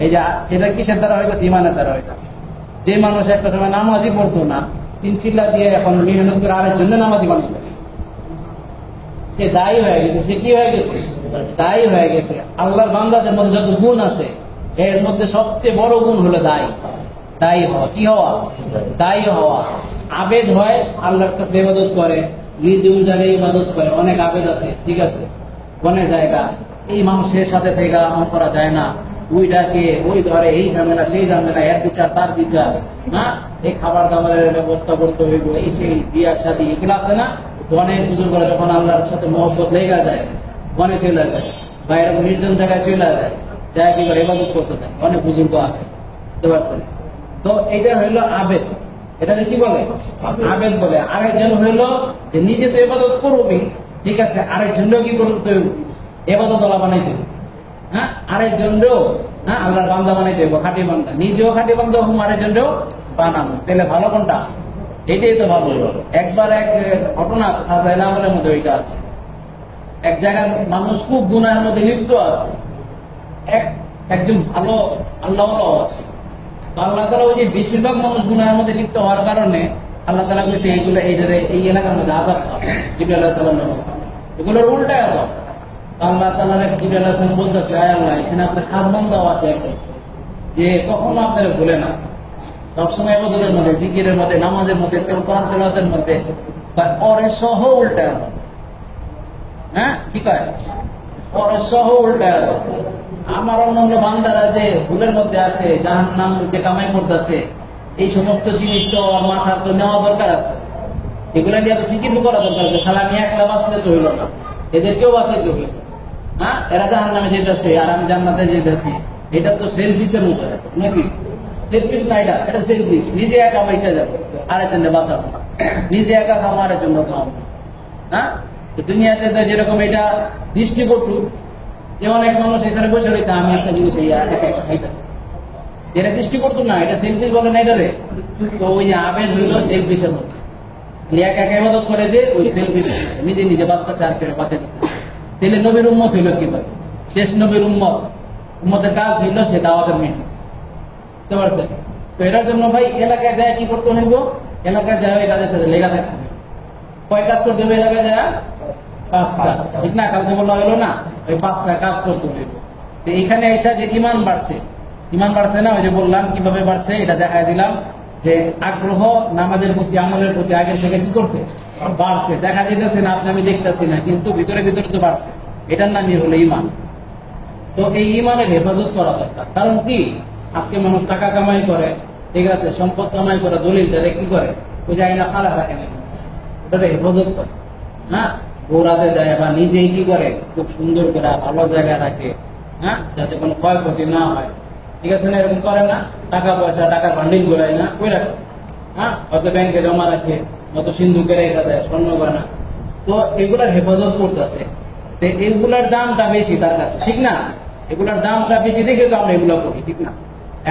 এই যে এটা কিসের দ্বারা হয়ে গেছে? ইমানের দ্বারা হয়ে গেছে। যে মানুষ একটা সময় নামাজই পড়তো না, 3 চিল্লা দিয়ে এখন মেহনত করে আরেকজন্য নামাজি বানিয়ে গেছে, সে দায়ী হয়ে গেছে। সে কি হয়ে গেছে? দায়ী হয়ে গেছে। আল্লাহর বান্দাদের মধ্যে যত গুণ আছে, এর মধ্যে সবচেয়ে বড় গুণ হলো দায়ী। দায়ী হওয়া। কি হওয়া? দায়ী হওয়া। আবেদ হয়, আল্লাহর কাছে ইবাদত করে, নিজ জায়গায় ইবাদত করে। অনেক আবেদ আছে, ঠিক আছে, অনেক জায়গা এই মানুষের সাথে থেকে আমল করা যায় না, ওই ডাকে, ওই ধরে, এই ঝামেলা, সেই ঝামেলা, এর বিচার, তার বিচার, না, এই খাবার দাবারের ব্যবস্থা করতে হইব, এই সেই বিয়ার শাদী, এগুলো আছে না। অনেক বুজুর্গ করে যখন আল্লাহর সাথে মহব্বত লেগে যায়, বনে চলে যায় বা এরকম নির্জন জায়গায় চলে যায়, যাই কি করে ইবাদত করতে থাকে। অনেক বুজুর্গ আছে, বুঝতে পারছেন? তো এটা হইলো আবেদ। এটা কি বলে? আবেদ বলে। আরেকজন হইলো যে নিজে তো ইবাদত করবি, ঠিক আছে, আরেকজনও কি করতে হইব? ইবাদত ওয়ালা বানাইতে হবে। হ্যাঁ, আরেকজনও, হ্যাঁ, আল্লাহর বান্দা বানাইতে হইব, খাঁটি বান্দা। নিজেও খাঁটি বান্দা হুম, আরেকজনও বানানো। তাহলে ভালো কোনটা? এটাই তো ভালো। একবার এক ঘটনা আছে ফাজাইল আমলের মধ্যে, ওইটা আছে। এক জায়গার মানুষ খুব গুনাহের মধ্যে লিপ্ত আছে, একজন ভালো আল্লাহওয়ালাও আছে। আল্লাহ তাআলা ওই যে বেশিরভাগ মানুষ গুনাহের মধ্যে লিপ্ত হওয়ার কারণে আল্লাহ তাআলা কইছে এইগুলো এই এলাকার মধ্যে আযাব দাও। জিবরাইল আলাইহিস সালাম এগুলোর উল্টায় দাও। আল্লাহ তাআলা জিবরাইল আলাইহিস সালাম বলতেছে, আয় আল্লাহ, এখানে আপনার খাস বান্দাও আছে একটা, যে কখনো আপনারা ভুলে না, সবসময় ইবাদতের মধ্যে, জিকিরের মধ্যে, নামাজের মধ্যে, কোরআন তেলাওয়াতের মধ্যে, পরে সহ উল্টায় দাও। হ্যাঁ, কি কয়? পরে সহ উল্টায় দাও। আমার অন্যান্য বান্দারা যে ভুলের মধ্যে আছে, জাহান্নাম যে কামাই করতেছে, এই সমস্ত জিনিস তো মাথার তো নেওয়া দরকার আছে। এগুলা নিয়ে তো ফিকির করা দরকার আছে। খালি আমি একলা বাঁচলে তো হইল না, এদেরকেও বাঁচাইতে হইল। হ্যাঁ, এরা জাহান্নামে যেতেছে আর আমি জান্নাতে যেতেছি, এটা তো সেলফিশের মতো নাকি? সেলফিশ না, এটা সেলফিশ। নিজে একা পয়সা যাবো, আরেকজন বাঁচাবো না। নিজে একা খাবো, আরেকজন খাওয়াবো। হ্যাঁ, দুনিয়াতে তো যেরকম এটা দৃষ্টিকটু, যেমন এক মানুষ এখানে বসে রয়েছে, আমি একটা জিনিস খাইতেছি, এটা দৃষ্টি করতো না, এটা সেলফিশ বলে না এটারে। তো ওই যে আবেদ হইলো সেলফিশের মতো, একা একা ইবাদত করে যে ওই সেলফিশ, নিজে নিজে বাঁচতেছে আর কেউ বাঁচাইতেছে। তাহলে নবীর উম্মত হইলো কিভাবে? শেষ নবীর উম্মতের কাজ হইলো সে দাওয়াতের মেহনত, বুঝতে পারছেন? তো এটার জন্য ভাই এলাকায় যায় কি করতে হইব? এলাকায় যায় ওই কাজের সাথে লেগা থাকতে হবে। কয় কাজ করতে হবে এলাকায় যায়? 5 কাজ, ঠিক না? কালকে বলা হইলো না, ওই 5টা কাজ করতে হইব। তো এখানে এসে যে ইমান বাড়ছে, ইমান বাড়ছে না, ওই যে বললাম কিভাবে বাড়ছে, এটা দেখাই দিলাম। যে আগ্রহ নামাজের প্রতি, আমলের প্রতি আগের থেকে কি করছে? বাড়ছে। দেখা যেতেছে না, আপনি আমি দেখতেছি না, কিন্তু ভিতরে ভিতরে তো বাড়ছে। এটার নামই হলো ইমান। তো এই ইমানের হেফাজত করা দরকার। কারণ কি, আজকে মানুষ টাকা কামাই করে, ঠিক আছে, সম্পদ কামাই করে, দলিল দেয়, কি করে? ওই যে আইনা খালা রাখে না, ওটা হেফাজত করে। হ্যাঁ, ঘোরাতে দেয় বা নিজেই কি করে, খুব সুন্দর করে ভালো জায়গায় রাখে, হ্যাঁ, যাতে কোনো ক্ষয়ক্ষতি না হয়, ঠিক আছে না? এরকম করে না? টাকা পয়সা, টাকার বান্ডিল ঘোরায় না, কই রাখে? হ্যাঁ, হয়তো ব্যাংকে জমা রাখে, হয়তো সিন্ধুকে রেখা দেয়, স্বর্ণ গয়না। তো এগুলার হেফাজত করতেছে, তো এগুলার দামটা বেশি তার কাছে, ঠিক না? এগুলার দামটা বেশি দেখে তো আমরা এগুলো করি, ঠিক না?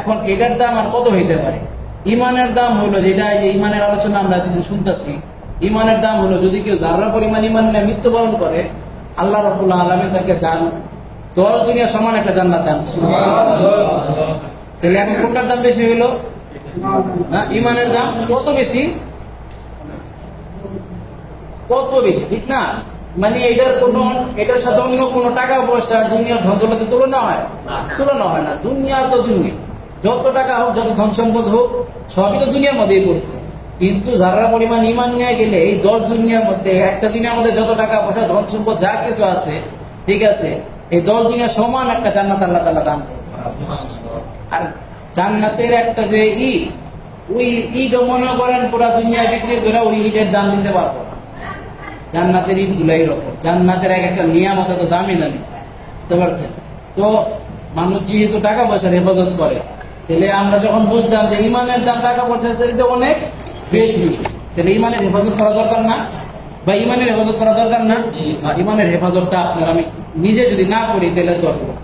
এখন এটার দাম আর কত হইতে পারে? ইমানের দাম হলো, যেটা এই যে ইমানের আলোচনা আমরা যদি শুনতেছি, ইমানের দাম হলো যদি কেউ যারা পরিমাণ ইমান নিয়ে মৃত্যুবরণ করে, আল্লাহ রাব্বুল আলামিন তাকে দশ দুনিয়া সমান একটা জান্নাত দান। তাহলে এখন কোনটার দাম বেশি হইলো? ইমানের দাম কত বেশি, কত বেশি, ঠিক না? মানে এটার সাথে অন্য কোনো টাকা পয়সা দুনিয়ার ধন দৌলতে তুলনা হয় না। দুনিয়া তো দুনিয়া, যত টাকা হোক, যত ধন সম্পদ হোক, সবই তো দুনিয়ার মধ্যেই পড়ছে। কিন্তু যারা পরিমাণ ইমান নিয়ে গেলে এই 10 দুনিয়ার মধ্যে, একটা দুনিয়ার মধ্যে যত টাকা পয়সা ধন সম্পদ যা কিছু আছে, ঠিক আছে, এই 10 দুনিয়া সমান একটা জান্নাত আল্লাহ তাআলা দান করে। আর জান্নাতের একটা যে ইট, ওই ইট মনে করেন পুরা দুনিয়া বিক্রি করে ওই ইটের দাম দিতে পারবো না। জান্নাতের ইট গুলাই রকম, জান্নাতের এক একটা নিয়ামত তো দামি দামি, বুঝতে পারছেন? তো মানুষ যেহেতু টাকা পয়সার হেফাজত করে, তাহলে আমরা যখন বুঝলাম যে ইমানের দাম টাকা পয়সা চাইতে অনেক বেশি, তাহলে ইমানের হেফাজত করা দরকার না? বা ইমানের হেফাজত করা দরকার না? ইমানের হেফাজতটা আপনার আমি নিজে যদি না করি তাহলে দরকার,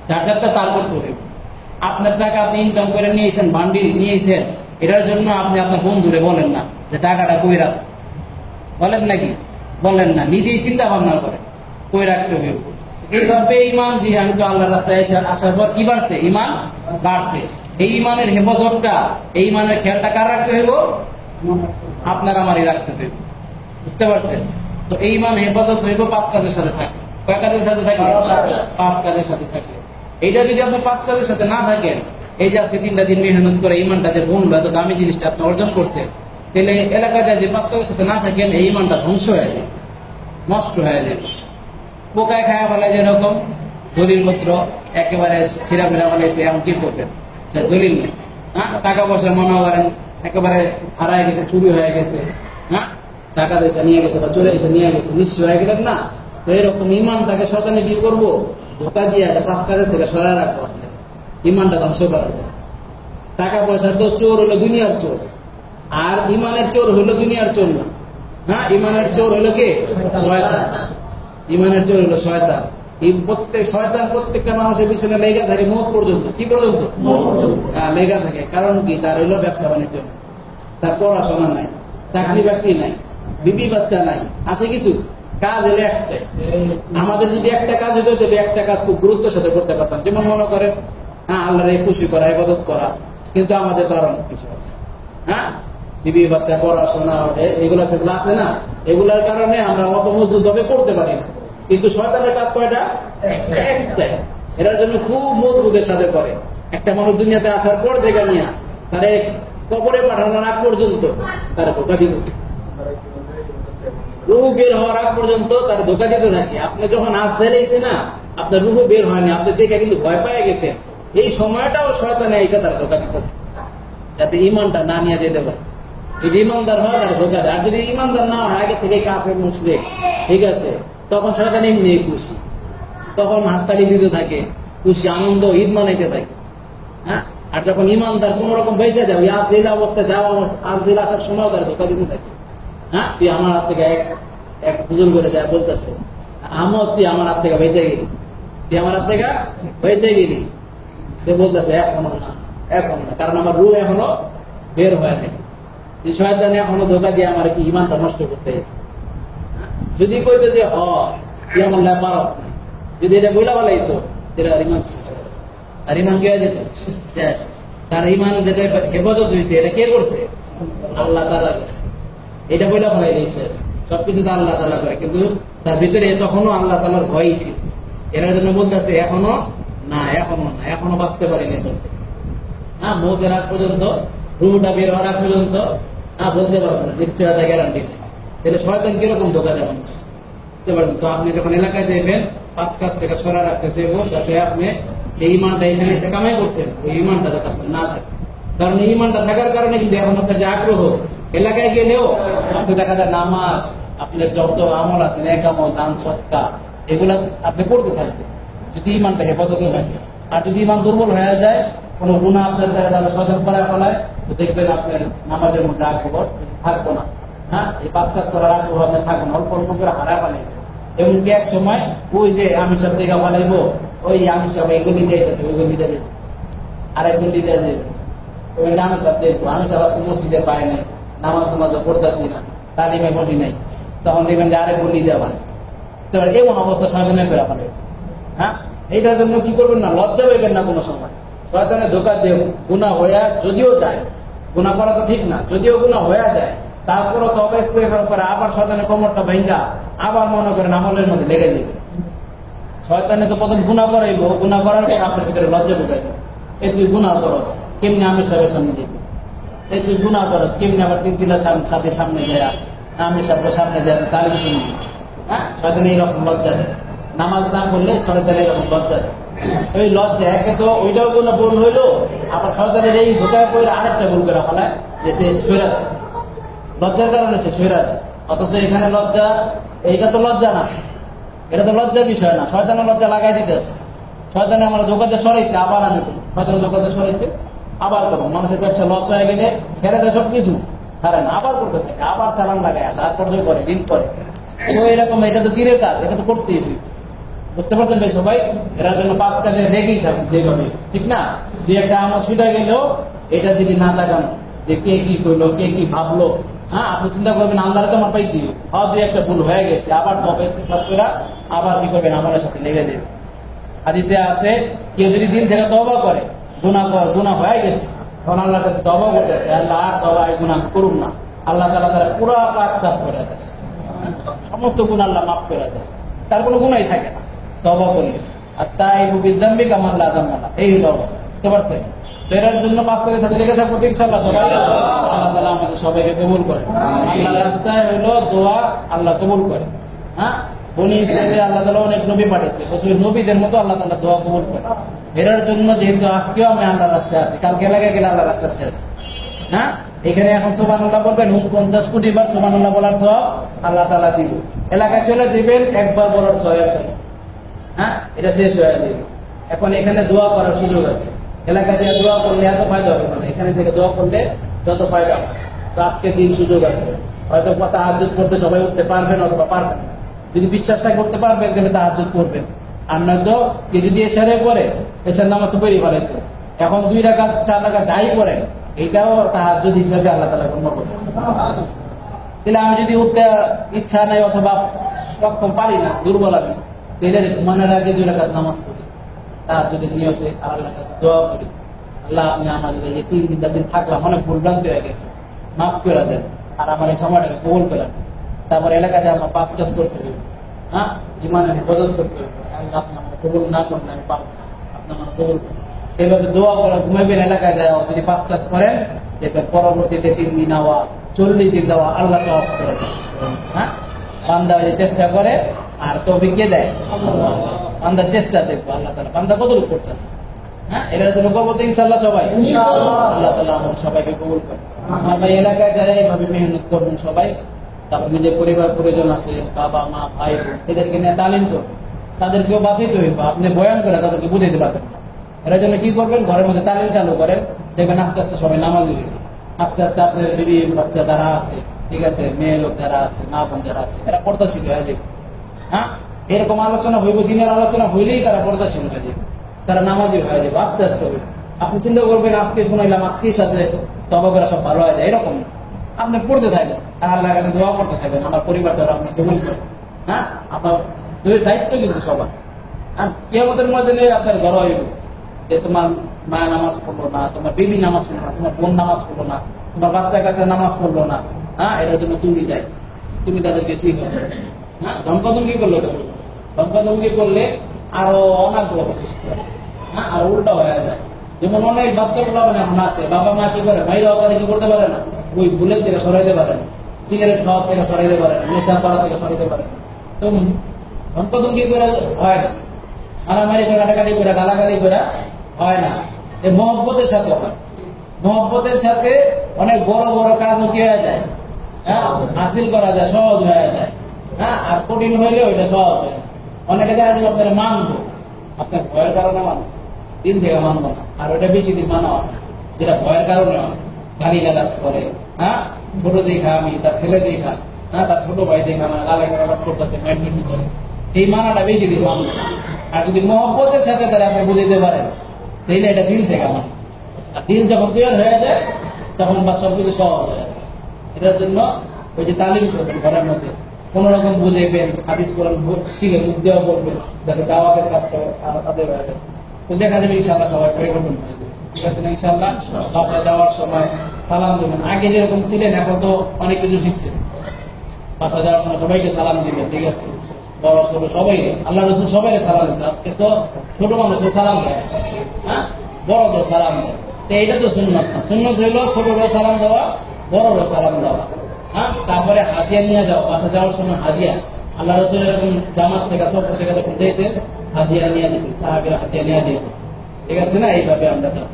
যার যারটা তার করতে হবে। আপনার টাকা আপনি ইনকাম করে নিয়েছেন, বান্ডিল নিয়েছেন, এটার জন্য আপনি আপনার বন্ধুরে বলেন না যে টাকাটা কই রাখ, বলেন নাকি? বলেন না, নিজেই চিন্তা ভাবনা করেন কই রাখতে হবে। এইভাবে ইমান, যে আমি তো আল্লাহ রাস্তায় আসার পর কি বাড়ছে? ইমান বাড়ছে। এই ইমানের হেফাজতটা, এই ইমানের খেয়ালটা কার রাখতে হইব? আপনার আমারই রাখতে হইব, বুঝতে পারছেন? তো এই ইমান হেফাজত হইব 5 কাজের সাথে থাকে। কয় কাজের সাথে থাকে? 5 কাজের সাথে থাকে। এইটা যদি আপনি 5 কাজের সাথে না থাকেন, এই যে আজকে 3টা দিন মেহনত করে ইমানটা যে বনলো, এত দামি জিনিসটা আপনি অর্জন করছেন, তাহলে এলাকায় যে 5 কাজের সাথে না থাকেন, এই ইমানটা ধ্বংস হয়ে যাবে, নষ্ট হয়ে যাবে। পোকায় খায়া ফেলায় যেরকম, দলিল পত্র একেবারে ছিঁড়া ফেরা ফেলাইছে, এখন কি করবেন? দলিল নেই, হ্যাঁ, টাকা পয়সা মনে করেন একেবারে হারায় গেছে, চুরি হয়ে গেছে, হ্যাঁ, টাকা পয়সা নিয়ে গেছে বা চলে এসে নিয়ে গেছে, নিঃস্ব হয়ে গেলেন না? তো এরকম ইমানটাকে শয়তানে কি করবো? ধোকা দিয়ে 5 কাজের থেকে সরায় রাখবো, ইমানটা ধ্বংস করা যায়। টাকা পয়সা তো চোর হলো দুনিয়ার চোর, আর ইমানের চোর হলো দুনিয়ার চোর না। হ্যাঁ, ইমানের চোর হলো কে? শয়তান। ইমানের চোর হলো শয়তান। এই শয়তান প্রত্যেকটা মানুষের পিছনে লেগা থাকে মওত পর্যন্ত। কি পর্যন্ত? হ্যাঁ, লেগা থাকে। কারণ কি? তার হইলো ব্যবসা বাণিজ্য, তার পড়াশোনা নাই, চাকরি বাকরি নাই, বিবি বাচ্চা নাই, আছে কিছু? কাজ হলো একটাই। আমাদের যদি একটা কাজ হতো, তাহলে একটা কাজ খুব গুরুত্বের সাথে করতে পারতাম। যেমন মনে করেন, হ্যাঁ, আল্লাহরে খুশি করা, ইবাদত করা। কিন্তু আমাদের তো আর অনেক কিছু আছে, হ্যাঁ, বিবি বাচ্চা, পড়াশোনা, এগুলো সেগুলো আছে না? এগুলার কারণে আমরা অত মজবুত ভাবে করতে পারি না। কিন্তু শয়তানের কাজ কয়টা? একটাই। এটার জন্য খুব মজবুতের সাথে করে। একটা মানুষ দুনিয়াতে আসার পর থেকে নিয়ে তারে কবরে পাঠানোর আগ পর্যন্ত তারা ধোকা দিতে, রুহ বের হওয়ার আগ পর্যন্ত তারা ধোকা দিতে থাকে। আপনি যখন আজ ছেড়েছে না, আপনার রুহ বের হয়নি, আপনি দেখে কিন্তু ভয় পেয়ে গেছেন, এই সময়টাও শয়তানে এসে তার ধোকা দিতে, যাতে ইমানটা না নিয়ে যেতে পারে। যদি ইমানদার হয় তার ধোকা দেয়, আর যদি ইমানদার না হয়, আগে থেকে কাফের মুশরিক, ঠিক আছে, তখন শয়তান এমনি খুশি, তখন হাততালি দিতে থাকে, খুশি আনন্দ ঈদ মানাইতে থাকে। হ্যাঁ, আর যখন ইমানদার কোন রকম বেঁচে যায়, ওই আজেল অবস্থায় যাওয়া, আজেল আসার সময় তার ধোকা দিতে থাকে। হ্যাঁ, তুই আমার হাত থেকে এক বুজুর করে যায় বলতেছে, আহমদ তুই আমার হাত থেকে বেঁচে গেলি, তুই আমার হাত থেকে বেঁচে গেলি। সে বলতেছে এখনো না, এখন না, কারণ আমার রূহ এখনো বের হয় নাই। তুই শয়তানে এখনো ধোকা দিয়ে আমার কি ইমানটা নষ্ট করতে এসে। যদি কইতো যে তুই আমার লাই পারস না, যদি এটা বইলা বলাই তো আর ইমান শেষ, আর ইমান কি হয়ে যেত? শেষ। তার ইমান যেটা হেফাজত হয়েছে, এটা কে করছে? আল্লাহ তাআলা করছে। এটা বইলা ফেলাই শেষ। সবকিছু তো আল্লাহ তাআলা করে, কিন্তু তার ভিতরে তখনো আল্লাহ তাআলার ভয়ই ছিল। এর জন্য বলতেছে এখনো না, এখনো না, এখনো বাঁচতে পারিনি। হ্যাঁ, মৌতের আগ পর্যন্ত, রুহটা বের হওয়ার আগ পর্যন্ত বলতে পারবো না, নিশ্চয়তা গ্যারান্টি নেই। তাহলে শয়তান কিরকম ধোকা দেয় মানুষ, বুঝতে পারছেন? তো আপনি যখন এলাকায় যাবেন, 5 কাজ থেকে সরা রাখতে চাইবেন, যাতে আপনি এই ইমানটা এখানে এসে কামাই করছেন, ওই ইমানটা যাতে আপনার না থাকে। কারণ এই ইমানটা থাকার কারণে কিন্তু এখন আপনার যে আগ্রহ, এলাকায় গেলেও আপনি দেখা যায় নামাজ, আপনার যত আমল আছে, নেক আমল, দান সদকা, এগুলা আপনি করতে থাকবেন, যদি ইমানটা হেফাজতে থাকে। আর যদি ইমান দুর্বল হয়ে যায়, কোনো গুনাহ আপনার দ্বারা তারা শয়তান করায় ফেলায়, তো দেখবেন আপনার নামাজের মধ্যে আগ্রহ থাকবো না। হ্যাঁ, এই 5 কাজ করার আগ্রহ আপনার থাকবে না, অল্প অল্প করে হারায় ফেলাইবে। এমনকি এক সময় ওই যে আমি সব দিকে ফেলাইবো, ওই আমি সব এগুলি দিয়েছে ওইগুলি দিয়ে যেতে, আর এগুলি দিয়ে যাবে, ওই আমি সব দেখবো, আমি সব আজকে মসজিদে পাই নাই, নামাজ টামাজ পড়তেছি না, তালিমে বসি নাই, তখন দেখবেন যে আরে বলি দেওয়া এমন অবস্থা শয়তানের করে ফেলে। হ্যাঁ, এইটার জন্য কি করবেন না, লজ্জা পাইবেন না কোনো সময়। শয়তানের ধোঁকা দিয়ে গুনাহ হয়ে যদিও যায়, গুনাহ করা তো ঠিক না, যদিও গুনাহ হয়ে যায় তারপরও তবে ইস্তেগফার করে আবার শয়তানের কোমরটা ভাঙা আবার মনে করেন আমলের মধ্যে লেগে যাবে। শয়তানে তো প্রথম গুনাহ করাইবো, গুনাহ করার পর আপনার ভিতরে লজ্জা ঢুকাইব, এই তুই গুনাহ করস কেমনি আমির সাহেবের সামনে দিবি, এই তুই গুনাহ করস কেমনি আবার 3 চিল্লার সাথে সামনে যায় আমির সাহেবের সামনে যায় তালিম শুনবি। হ্যাঁ, শয়তান এইরকম লজ্জা দেয়, নামাজ না করলে শয়তান এইরকম লজ্জা দেয়। ওই লজ্জা একে তো ওইটাও কোনো ভুল হইলো, আবার শয়তানের এই ধোঁকায় পড়ে আরেকটা ভুল করে ফেলায় যে সে সইরা যায়, লজ্জার কারণে সে সইরা যায়। অথচ এখানে লজ্জা, এইটা তো লজ্জা না, এটা তো লজ্জার বিষয় না, শয়তানের লজ্জা লাগাই দিতে আছে। শয়তানে আমার ধোঁকাতে সরাইছে, আবার আমি করি, শয়তানের ধোঁকাতে সরাইছে আবার করবো। মানুষের ব্যবসা লস হয়ে গেলে ছেড়ে দেয় সবকিছু, ছাড়ে না, আবার করতে থাকে, আবার চালান লাগায়, তারপর যে করে দিন করে। তো এরকম এটা তো দিনের কাজ, এটা তো করতেই হবে। বুঝতে পারছেন ভাই সবাই? এটার জন্য 5 কাজে লেগেই থাকুন যেভাবে, ঠিক না? যে একটা আমার ছুটা গেল, এটা যদি না লাগানো যে কে কি করলো, কে কি ভাবলো, হ্যাঁ, আপনি চিন্তা করবেন আল্লাহরে তো আমার পাইতে হয়, 2-1টা ভুল হয়ে গেছে, আবার তবে আবার কি করবেন, আমাদের সাথে লেগে দেবে। হাদিসে আছে কেউ যদি দিন থেকে তওবা করে, গুনাহ হয়ে গেছে, তখন আল্লাহর কাছে তওবা করতেছে, আল্লাহ আর তওবা এই গুনাহ করুন না, আল্লাহ তাআলা তারা পুরো পাক সাফ করে দেয়, সমস্ত গুনাহ আল্লাহ মাফ করে দেয়, তার কোনো গুনাহই থাকে না তওবা করলে। আর তাইবু বিযামবি কামান লা যামবা, এই হলো অবস্থা। বুঝতে পারছেন? তো এর জন্য 5 কাজের সাথে লেগে থাকবো ইনশাআল্লাহ সবাই। আল্লাহ তাআলা আমাদের সবাইকে কবুল করে। আল্লাহর রাস্তায় হলো দোয়া, আল্লাহ কবুল করে। হ্যাঁ, বনি ইসরাইলে আল্লাহ তাআলা অনেক নবী পাঠিয়েছে, প্রচুর নবীদের মতো আল্লাহ তাআলা দোয়া কবুল করে। এর জন্য যেহেতু আজকেও আমি আল্লাহর রাস্তায় আছি, কালকে লাগে গেলে আল্লাহর রাস্তা শেষ। হ্যাঁ, এখানে এখন সুবহানাল্লাহ বলবেন, 50 কোটি বার সুবহানাল্লাহ বলার সওয়াব আল্লাহ তাআলা দিব। এলাকায় চলে যাবেন, একবার বলার সওয়াব, হ্যাঁ, এটা শেষ হয়ে যাবে। এখন এখানে দোয়া করার সুযোগ আছে, এলাকায় যে দোয়া করলে এত ফায়দা হবে না, এখানে থেকে দোয়া করলে যত ফায়দা হবে। তো আজকে দিন সুযোগ আছে, হয়তো তাহাজ্জুদ করতে সবাই উঠতে পারবেন অথবা পারবেন না। যদি বিশ্বাসটা করতে পারবেন তাহলে তাহাজ্জুদ করবেন, আর নয়তো কেউ যদি এশারে পড়ে, এশার নামাজ তো বেরিয়ে ফেলেছে, এখন 2 রাকাত 4 রাকাত যাই করেন, এটাও তাহাজ্জুদ হিসেবে আল্লাহ তাআলা গণ্য করবেন। তাহলে আমি যদি উঠতে ইচ্ছা নাই অথবা সক্ষম পারি না, দুর্বল আমি, তাহলে ঘুমানোর আগে 2 রাকাত নামাজ পড়ি, তাহাজ্জুদের নিয়তে, আর আল্লাহর কাছে দোয়া করি, আল্লাহ আপনি আমাদের এই 3 দিন থাকলাম, অনেক ভুলভ্রান্তি হয়ে গেছে, মাফ করে দেন, আর আমার এই সময়টাকে কবুল করে দেন। তারপর এলাকাতে আমার 5 কাজ করতে হবে, হ্যাঁ, ইমানের হেফাজত করতে হবে, আল্লাহ আপনি আমার কবুল না করলে আমি পাবো, আপনি আমার কবুল করেন। এইভাবে দোয়া করে ঘুমাইবেন, এলাকায় যায় যদি 5 কাজ করেন, দেখবেন পরবর্তীতে 3 দিন হওয়া, 40 দিন দেওয়া আল্লাহ সহজ করে দেন। হ্যাঁ, বান্দা যে চেষ্টা করে আর তৌফিক কে দেয়? বান্দার চেষ্টা দেখবো আল্লাহ তাআলা বান্দা কতটুকু করতেছে। হ্যাঁ, এটার জন্য করবো তো ইনশাআল্লাহ সবাই, আল্লাহ তাআলা আমাদের সবাইকে কবুল করে। আমার ভাই এলাকায় যায় এইভাবে মেহনত করবেন সবাই। তারপর নিজের পরিবার পরিজন আছে, বাবা মা ভাই বোন, এদেরকে নিয়ে তালিম করবেন, তাদেরকেও বাঁচাইতে হইব। আপনি বয়ান করে তাদেরকে বুঝাইতে পারবেন না, এর জন্য কি করবেন, ঘরের মধ্যে তালিম চালু করেন, দেখবেন আস্তে আস্তে সবাই নামাজি হইবে। আস্তে আস্তে আপনার বিবি বাচ্চা যারা আছে, ঠিক আছে, মেয়ে লোক যারা আছে, মা বোন যারা আছে, এরা পর্দাশীল হয়ে যাবে। হ্যাঁ, এরকম আলোচনা হইব, দিনের আলোচনা হইলেই তারা পর্দাশীল হয়ে যাবে, তারা নামাজি হয়ে যাবে আস্তে আস্তে হইবে। আপনি চিন্তা করবেন আজকে শুনাইলাম, আজকেই সাথে তবা করে সব ভালো হয়ে যায়, এরকম না। আপনি পড়তে থাকবেন আর আল্লাহর কাছে দোয়া করতে থাকবেন, আমার পরিবারটা আপনি কবুল করেন। হ্যাঁ, আপনার দায়িত্ব কিন্তু সবার। আর কিয়ামতের ময়দানে আপনার ঘর হইব যে তোমার মা নামাজ পড়লো না, তোমার বেবি নামাজ পড়লো না, তোমার বোন নামাজ পড়লো না, তোমার বাচ্চা কাচ্চা নামাজ পড়লো না। হ্যাঁ, এটার জন্য তুমি দায়ী, তুমি তাদেরকে শিখো। হ্যাঁ, ধমকাধমকি করলো, ধমকাধমকি করলে আরো অনাগ্রহ সৃষ্টি হয়। হ্যাঁ, আর উল্টা হয়ে যায়। যেমন অনেক বাচ্চা গুলো মানে এখন আছে, বাবা মা কি করে, মাইরা ওখানে কি করতে পারে না, ওই ভুলের থেকে সরাইতে পারে না, সিগারেট খাওয়ার থেকে সরাইতে পারে না, নেশা করা থেকে সরাইতে পারে না। তো ধমকাধমকি করে হয় না, মারামারি করে, কাটাকাটি করে, গালাগালি করে হয় না। এই মহব্বতের সাথে হয়, মহব্বতের সাথে অনেক বড় বড় কাজও কি হয়ে যায়, হ্যাঁ, হাসিল করা যায়, সহজ হয়ে যায়। হ্যাঁ, আর কঠিন হইলে ওইটা সহজ হয় না। অনেকে দেখা যাবে আপনারা মানবো, আপনার ভয়ের কারণে মানবো, দিন থেকে মানবো না। আর ওটা বেশি দিন মানা হয় না, যেটা ভয়ের কারণে হয়, গালি গালাজ করে, হ্যাঁ, ছোট দেখা আমি, তার ছেলে দেখা, হ্যাঁ, তার ছোট ভাই দেখা আমার গালি গালাজ করতেছে, মারপিট করতেছে, এই মানাটা বেশি দিন মানবো না। আর যদি মহব্বতের সাথে তারা আপনি বুঝাইতে পারেন, তাহলে এটা দিন থেকে মান। আর দিন যখন ক্লিয়ার হয়ে যায় তখন বা সবকিছু সহজ হয়ে যায়। এটার জন্য ওই যে তালিম করবেন ঘরের মধ্যে, কোন রকম বুঝাইবেন, হাদিস কোরআন শিখে মুখ দেওয়া করবেন, যাতে দাওয়াতের কাজটা তাদের হয়ে যায়। তো দেখা যাবে ইনশাআল্লাহ সবাই পরিবর্তন হয়ে যাবে, ঠিক আছে না? ইনশাআল্লাহ বাসায় যাওয়ার সময় সালাম দেবেন। আগে যেরকম ছিলেন এখন তো অনেক কিছু শিখছেন। বাসায় যাওয়ার সময় সবাইকে সালাম দিবেন, ঠিক আছে? বড় ছোট সবাই, আল্লাহ রসুল সবাই সালাম দিতেন। আজকে তো ছোট মানুষের সালাম দেয়, হ্যাঁ, বড়দের সালাম দেয়। তো এটা তো সুন্নত না। সুন্নত হইল ছোটরাও সালাম দেওয়া, বড়রাও সালাম দেওয়া, হ্যাঁ। তারপরে হাদিয়া নিয়ে যাও, বাসা যাওয়ার সময় হাদিয়া, আল্লাহ রসুল এরকম জামাত থেকে সফর থেকে যখন যেতেন হাদিয়া নিয়ে যেতেন, সাহাবীরা হাদিয়া নিয়ে যেতেন, ঠিক আছে না? এইভাবে আমরা যাবো।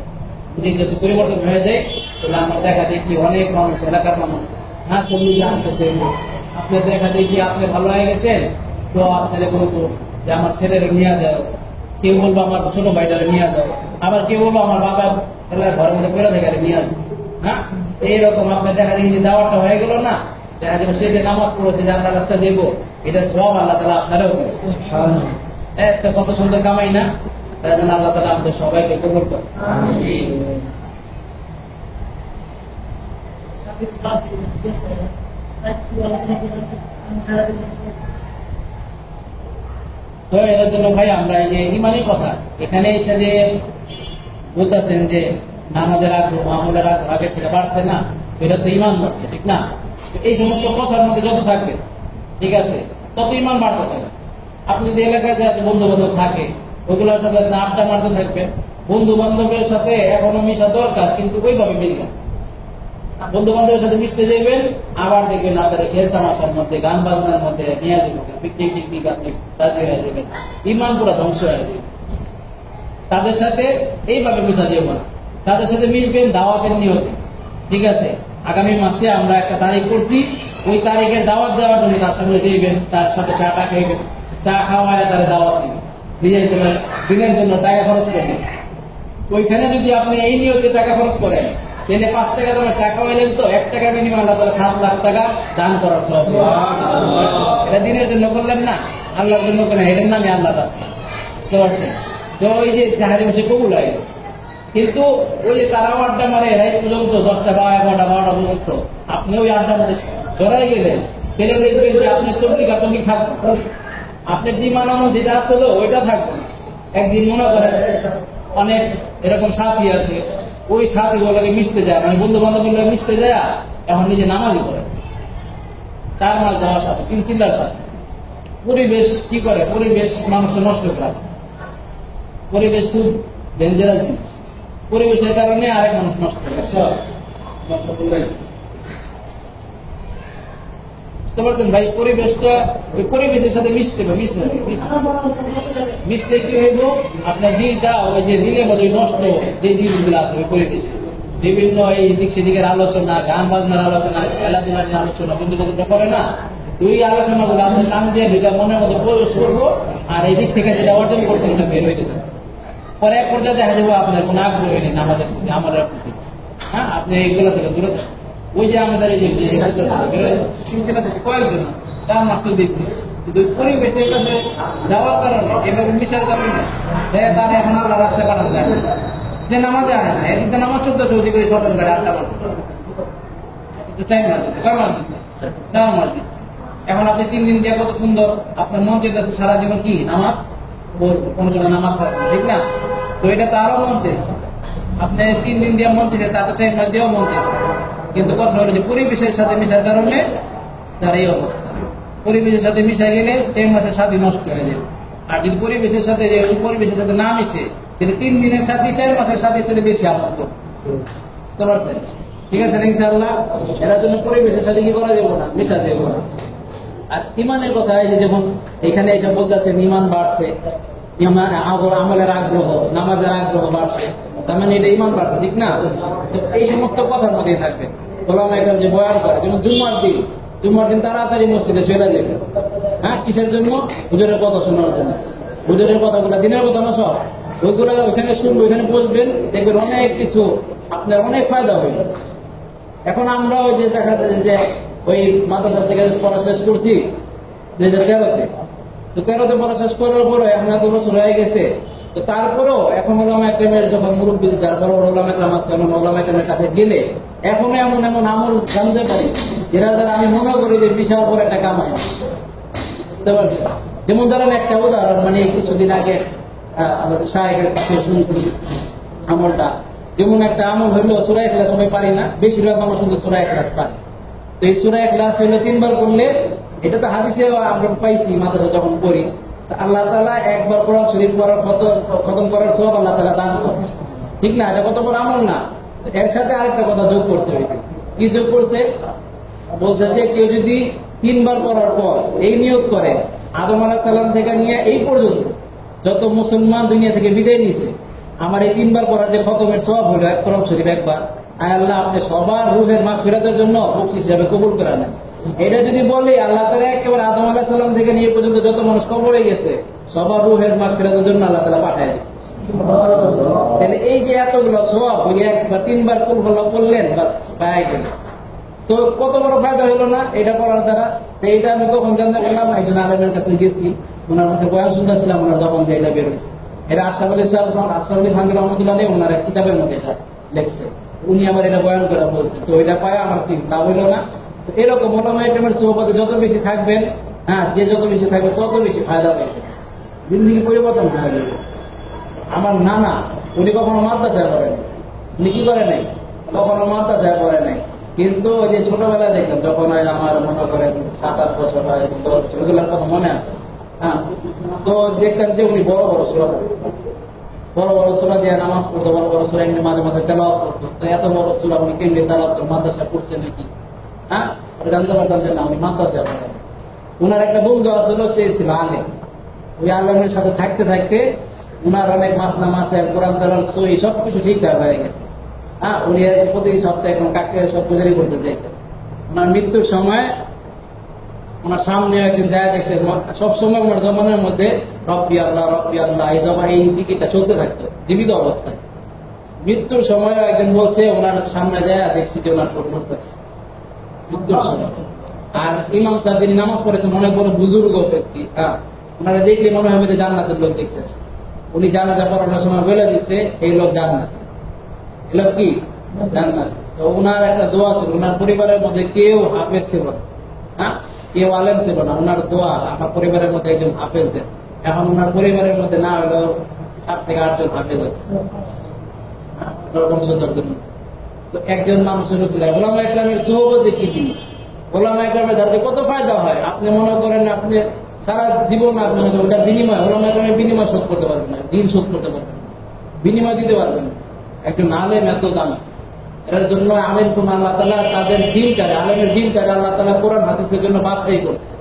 যদি যেহেতু পরিবর্তন হয়ে যায় তাহলে আমার দেখা দেখি অনেক মানুষ, এলাকার মানুষ, হ্যাঁ, চল্লিশে আসতেছে, আপনার দেখা দেখি আপনি ভালো হয়ে গেছেন, তো আপনাদের বলবো যে আমার ছেলেরা নিয়ে যাও, কেউ বলবো আমার ছোট ভাইটারে নিয়ে যাও, আবার কেউ বলবো আমার বাবা ঘরের মধ্যে পড়ে থাকে নিয়ে যাও, হ্যাঁ। এইরকম আপনার দেখা দেখি যে দাওয়াটা হয়ে গেল না, দেখা যাবে সে যে নামাজ পড়েছে যে আমরা রাস্তা দেবো, এটার সব আল্লাহ তাআলা আপনারাও করেছে। একটা কত সুন্দর কামাই না? তার জন্য আল্লাহ তাআলা আমাদের সবাইকে কবুল করুন। তো এর জন্য ভাই আমরা এই যে ইমানের কথা এখানে এসে যে বলতেছেন যে নামাজের আগ্রহ, আমলের আগ্রহ আগের থেকে বাড়ছে না, এটা তো ইমান বাড়ছে, ঠিক না? এই সমস্ত কথার মধ্যে যত থাকবে, ঠিক আছে, তত ইমান বাড়তে থাকবে। আপনি যদি এলাকায় যাতে বন্ধু বান্ধব থাকে ওইগুলোর সাথে আড্ডা মারতে থাকবেন। বন্ধু বান্ধবের সাথে এখনো মিশা দরকার, কিন্তু ওইভাবে মিশবেন। বন্ধু বান্ধবের সাথে মিশতে যাইবেন, আবার দেখবেন আপনাদের খেল তামাশার মধ্যে, গান বাজনার মধ্যে নিয়ে যাবেন, পিকনিক টিকনিক আপনি রাজি হয়ে যাবেন, ইমান পুরো ধ্বংস হয়ে যাবে। তাদের সাথে এইভাবে মিশা যাবে না, তাদের সাথে মিশবেন দাওয়াতের নিয়তে, ঠিক আছে? আগামী মাসে আমরা একটা তারিখ করছি, ওই তারিখের দাওয়াত দেওয়ার জন্য তার সামনে যাইবেন, তার সাথে চাটা খাইবেন, চা খাওয়ায় তার দাওয়াত নেবেন, নিজের জন্য দিনের জন্য টাকা খরচ করবেন। ওইখানে যদি আপনি এই নিয়তে টাকা খরচ করেন, তাহলে 5 টাকা দামে চা খাওয়াইলেন তো 1 টাকা বিনিময়ে আল্লাহ তাআলা 7 লাখ টাকা দান করার সওয়াব। এটা দিনের জন্য করলেন না, আল্লাহর জন্য করেন, এটার নামে আল্লাহর রাস্তা, বুঝতে পারছেন? তো ওই যে জাহাজে বসে কবুল হয়ে গেছে। কিন্তু ওই যে তারাও আড্ডা মারে রাত পর্যন্ত 10টা বা 11টা 12টা পর্যন্ত, আপনি ওই আড্ডার মধ্যে জড়াই গেলেন, তাহলে দেখবেন যে আপনি তবলিগ থাকবেন, আপনার যে মানানো যেটা আসছিল ওইটা থাকবে। একদিন মনে করেন অনেক এরকম সাথী আছে, ওই সাথী গুলোকে মিশতে যায়, মানে বন্ধু বান্ধব মিশতে যায়, এখন নিজে নামাজি করে 4 মাস যাওয়ার সাথে 3 চিল্লার সাথে পরিবেশ কি করে, পরিবেশ মানুষের নষ্ট করে। পরিবেশ খুব ডেঞ্জারাস জিনিস, পরিবেশের কারণে আরেক মানুষ নষ্ট করে। বুঝতে পারছেন ভাই? পরিবেশটা ওই পরিবেশের সাথে মিশতে হবে, মিশলে কি হইব, আপনার দিলটা ওই যে দিলের মধ্যে নষ্ট যে জিনিসগুলো আছে ওই পরিবেশে, বিভিন্ন এই দিক সেদিকের আলোচনা, গান বাজনার আলোচনা, খেলাধুলা নিয়ে আলোচনা বন্ধু বান্ধব করে না, ওই আলোচনাগুলো আপনার কান দিয়ে ঢুকে মনের মধ্যে প্রবেশ করবো, আর এই দিক থেকে যেটা অর্জন করছেন ওটা বের হয়ে যেতে পরে এক পর্যায়ে দেখা যাবো আপনার কোনো আগ্রহ নেই নামাজের প্রতি, আমলের প্রতি, হ্যাঁ, আপনি এইগুলো থেকে দূরে থাকেন। ওই যে আমাদের এই যে কয়েকজন আছে 4 মাস তো দিচ্ছি, কিন্তু পরিবেশের কাছে যাওয়ার কারণে এভাবে মিশার কারণে তারা এখন আল্লাহ রাস্তায় পাঠানো যায় না, যে নামাজে আয় না, এদিকে নামাজ চলতেছে, ওদিকে শটন গাড়ি আড্ডা মারতেছে, 4 মাস দিচ্ছে, 4 মাস দিচ্ছে, 4 মাস দিচ্ছে। এখন আপনি 3 দিন দিয়ে কত সুন্দর আপনার মন চেয়েছে সারা জীবন কি নামাজ পড়বো, কোনো সময় নামাজ ছাড়বো, ঠিক না? তো এটা তো আরো মন চেয়েছে, আপনি 3 দিন দিয়ে মন চেয়েছে, তারপর 4 মাস দিয়েও মন চেয়েছে, কিন্তু কথা হলো যে পরিবেশের সাথে মিশার কারণে তার এই অবস্থা। পরিবেশের সাথে মিশা গেলে 4 মাসের সাথে নষ্ট হয়ে যাবে। আর যদি পরিবেশের সাথে না মিশে, তাহলে 3 দিনের সাথে 4 মাসের সাথে বেশি আনন্দ, বুঝতে পারছেন? ঠিক আছে ইনশাআল্লাহ। এর জন্য পরিবেশের সাথে কি করা যাবে না, মিশা যাবে না। আর ইমানের কথা এই যে যেমন এখানে এসে বলতেছেন ইমান বাড়ছে, আমলের আগ্রহ, নামাজের আগ্রহ বাড়ছে, তার মানে এটা ইমান বাড়ছে, ঠিক না? তো এই সমস্ত কথার মধ্যেই থাকবে। ওলামা একরাম যে বয়ান করে, যেমন জুম্মার দিন তাড়াতাড়ি মসজিদে চলে যাবে, হ্যাঁ, কিসের জন্য? হুজুরের কথা শোনার জন্য। হুজুরের কথাগুলো দিনের কথা না সব, ওইগুলো ওইখানে শুনবো, ওইখানে বসবেন, দেখবেন অনেক কিছু আপনার অনেক ফায়দা হইল। এখন আমরা ওই যে দেখা যায় যে ওই মাদ্রাসা থেকে পড়া শেষ করছি 2013-তে, তো 13-তে পড়া শেষ করার পরে এখন এত বছর হয়ে গেছে, তো তারপরেও এখন ওলামা একরামের যখন মুরব্বী, তারপরে ওলামা একরাম আছে, ওলামা একরামের কাছে গেলে এখনো এমন এমন আমল জানতে পারি যেটা দ্বারা আমি মনে করি যে বিশাল করে একটা কামাই। বুঝতে পারছি? যেমন ধরেন একটা উদাহরণ, মানে কিছুদিন আগে আমাদের শায়েখের কাছে শুনছি আমলটা, যেমন একটা আমল হইলো সূরা ইখলাস সবাই পারি না, বেশিরভাগ মানুষ শুধু সূরা ইখলাস পারে। তো এই সূরা ইখলাস হইলো 3 বার করলে, এটা তো হাদিসে আমরা পাইছি মাদ্রাসা যখন পড়ি, আল্লাহ তাআলা একবার কোরআন শরীফ পড়ার খতম করার সওয়াব আল্লাহ তাআলা দান করে, ঠিক না? এটা কত বড় আমল না? এর সাথে আরেকটা কথা যোগ করছে। কি যোগ করছে? বলছে যে কেউ যদি 3 বার পড়ার পর এই নিয়ত করে আদম আলাইহিস সালাম থেকে নিয়ে এই পর্যন্ত যত মুসলমান দুনিয়া থেকে বিদায় নিছে, আমার এই 3 বার পড়ার যে খতমের সওয়াব হলো কোরআন শরীফ একবার, আল্লাহ আপনি সবার রূহের মাগফিরাতের জন্য বকশিশ হিসেবে কবুল করে নেন। এটা যদি বলে আল্লাহ তাআলা একেবারে আদম আলাইহিস সালাম থেকে নিয়ে পর্যন্ত যত মানুষ কবরে গেছে সবার রূহের মাগফিরাতের জন্য আল্লাহ তাআলা পাঠায় দেন। তাহলে এই যে এতগুলো সওয়াব, ওই একবার 3 বার কুল আল্লাহ বললেন, বাস পায় গেল। তো কত বড় ফায়দা হলো না এটা পড়ার দ্বারা? তো এইটা আমি কখন জানতে পারলাম? একজন আলেমের কাছে গেছি, ওনার মুখে বয়ান শুনতেছিলাম, ওনার যখন যে এটা বের হয়েছে, এটা আশরাফ আলী থানভী রহমতুল্লাহ আলাইহি ওনার এক কিতাবের মধ্যে এটা লেখছে, উনি আবার এটা বয়ান করে বলছে। তো এটা পায় আমার কি লাভ হইলো না? তো এরকম ওলামা ইকরামের সোহবতে যত বেশি থাকবেন, হ্যাঁ, যে যত বেশি থাকবে তত বেশি ফায়দা পাইবে, জিন্দেগি পরিবর্তন হয়ে যাবে। আমার নানা, উনি কখনো মাদ্রাসায় পড়েন, উনি কি করে নাই, কখনো মাদ্রাসায় পড়ে নাই, কিন্তু ওই যে ছোটবেলায় দেখলাম যখন আমার মনে করেন 7-8 বছর হয়, 10 বছর, ওগুলোর কথা মনে আছে, হ্যাঁ, তো দেখতাম যে উনি বড় বড় সূরা পড়তেন, বড় বড় সূরা দিয়ে নামাজ পড়তো, বড় বড় সূরা এমনি মাঝে মাঝে তেলাওয়াত করতো। তো এত বড় সূরা উনি কেমনি তেলাওয়াত করে, মাদ্রাসা পড়ছে নাকি? হ্যাঁ, জানতে পারতাম যে না, উনি মাদ্রাসায় পড়েন। উনার একটা বন্ধু আসলো, সে ছিল আলেম। ওই আলেমের সাথে থাকতে থাকতে উনার অনেক মাসনা মাসের কোরআন তেলাওয়াত সহি সবকিছু ঠিকঠাক হয়ে গেছে। হ্যাঁ, উনি প্রতি সপ্তাহে এখন কাকে সব পূজারি করতে যাইতেন। ওনার মৃত্যুর সময় ওনার সামনে একদিন যায় দেখছে, সবসময় ওনার জমানের মধ্যে রব্বি আল্লাহ এই এই জিকিরটা চলতে থাকতো জীবিত অবস্থায়। মৃত্যুর সময় একজন বলছে, ওনার সামনে যায় দেখছি যে ওনার ঠোঁট নড়তেছে মৃত্যুর সময়। আর ইমাম সাহেব যিনি নামাজ পড়েছেন অনেক বড় বুজুর্গ ব্যক্তি, হ্যাঁ, ওনারা দেখলে মনে হবে যে জান্নাতের লোক দেখতেছে। উনি জানাজা পড়ানোর সময় বলে দিচ্ছে এই লোক জান্নাত, এই লোক কি জান্নাত। তো ওনার একটা দোয়া ছিল, ওনার পরিবারের মধ্যে কেউ হাফেজ ছিল না, হ্যাঁ, কেউ আলেম ছিল না। ওনার দোয়া, আমার পরিবারের মধ্যে একজন হাফেজ দেন। এখন ওনার পরিবারের মধ্যে না হলেও 7 থেকে 8 জন হাফেজ আছে, বংশধরদের। তো একজন মানুষের ছিল। ওলামা ইকরামের সোহবতে কি জিনিস, ওলামা ইকরামের দ্বারা কত ফায়দা হয়। আপনি মনে করেন আপনি সারা জীবন আপনি ওটার বিনিময়, ওলামা ইকরামের বিনিময় শোধ করতে পারবেন না, ঋণ শোধ করতে পারবেন না, বিনিময় দিতে পারবেন না। একজন আলেম এত দামি, এর জন্য আলেম কোন আল্লাহ তাআলা তাদের দিলটারে, আলেমের দিলটারে আল্লাহ তাআলা কোরআন হাদিসের জন্য বাছাই করছে।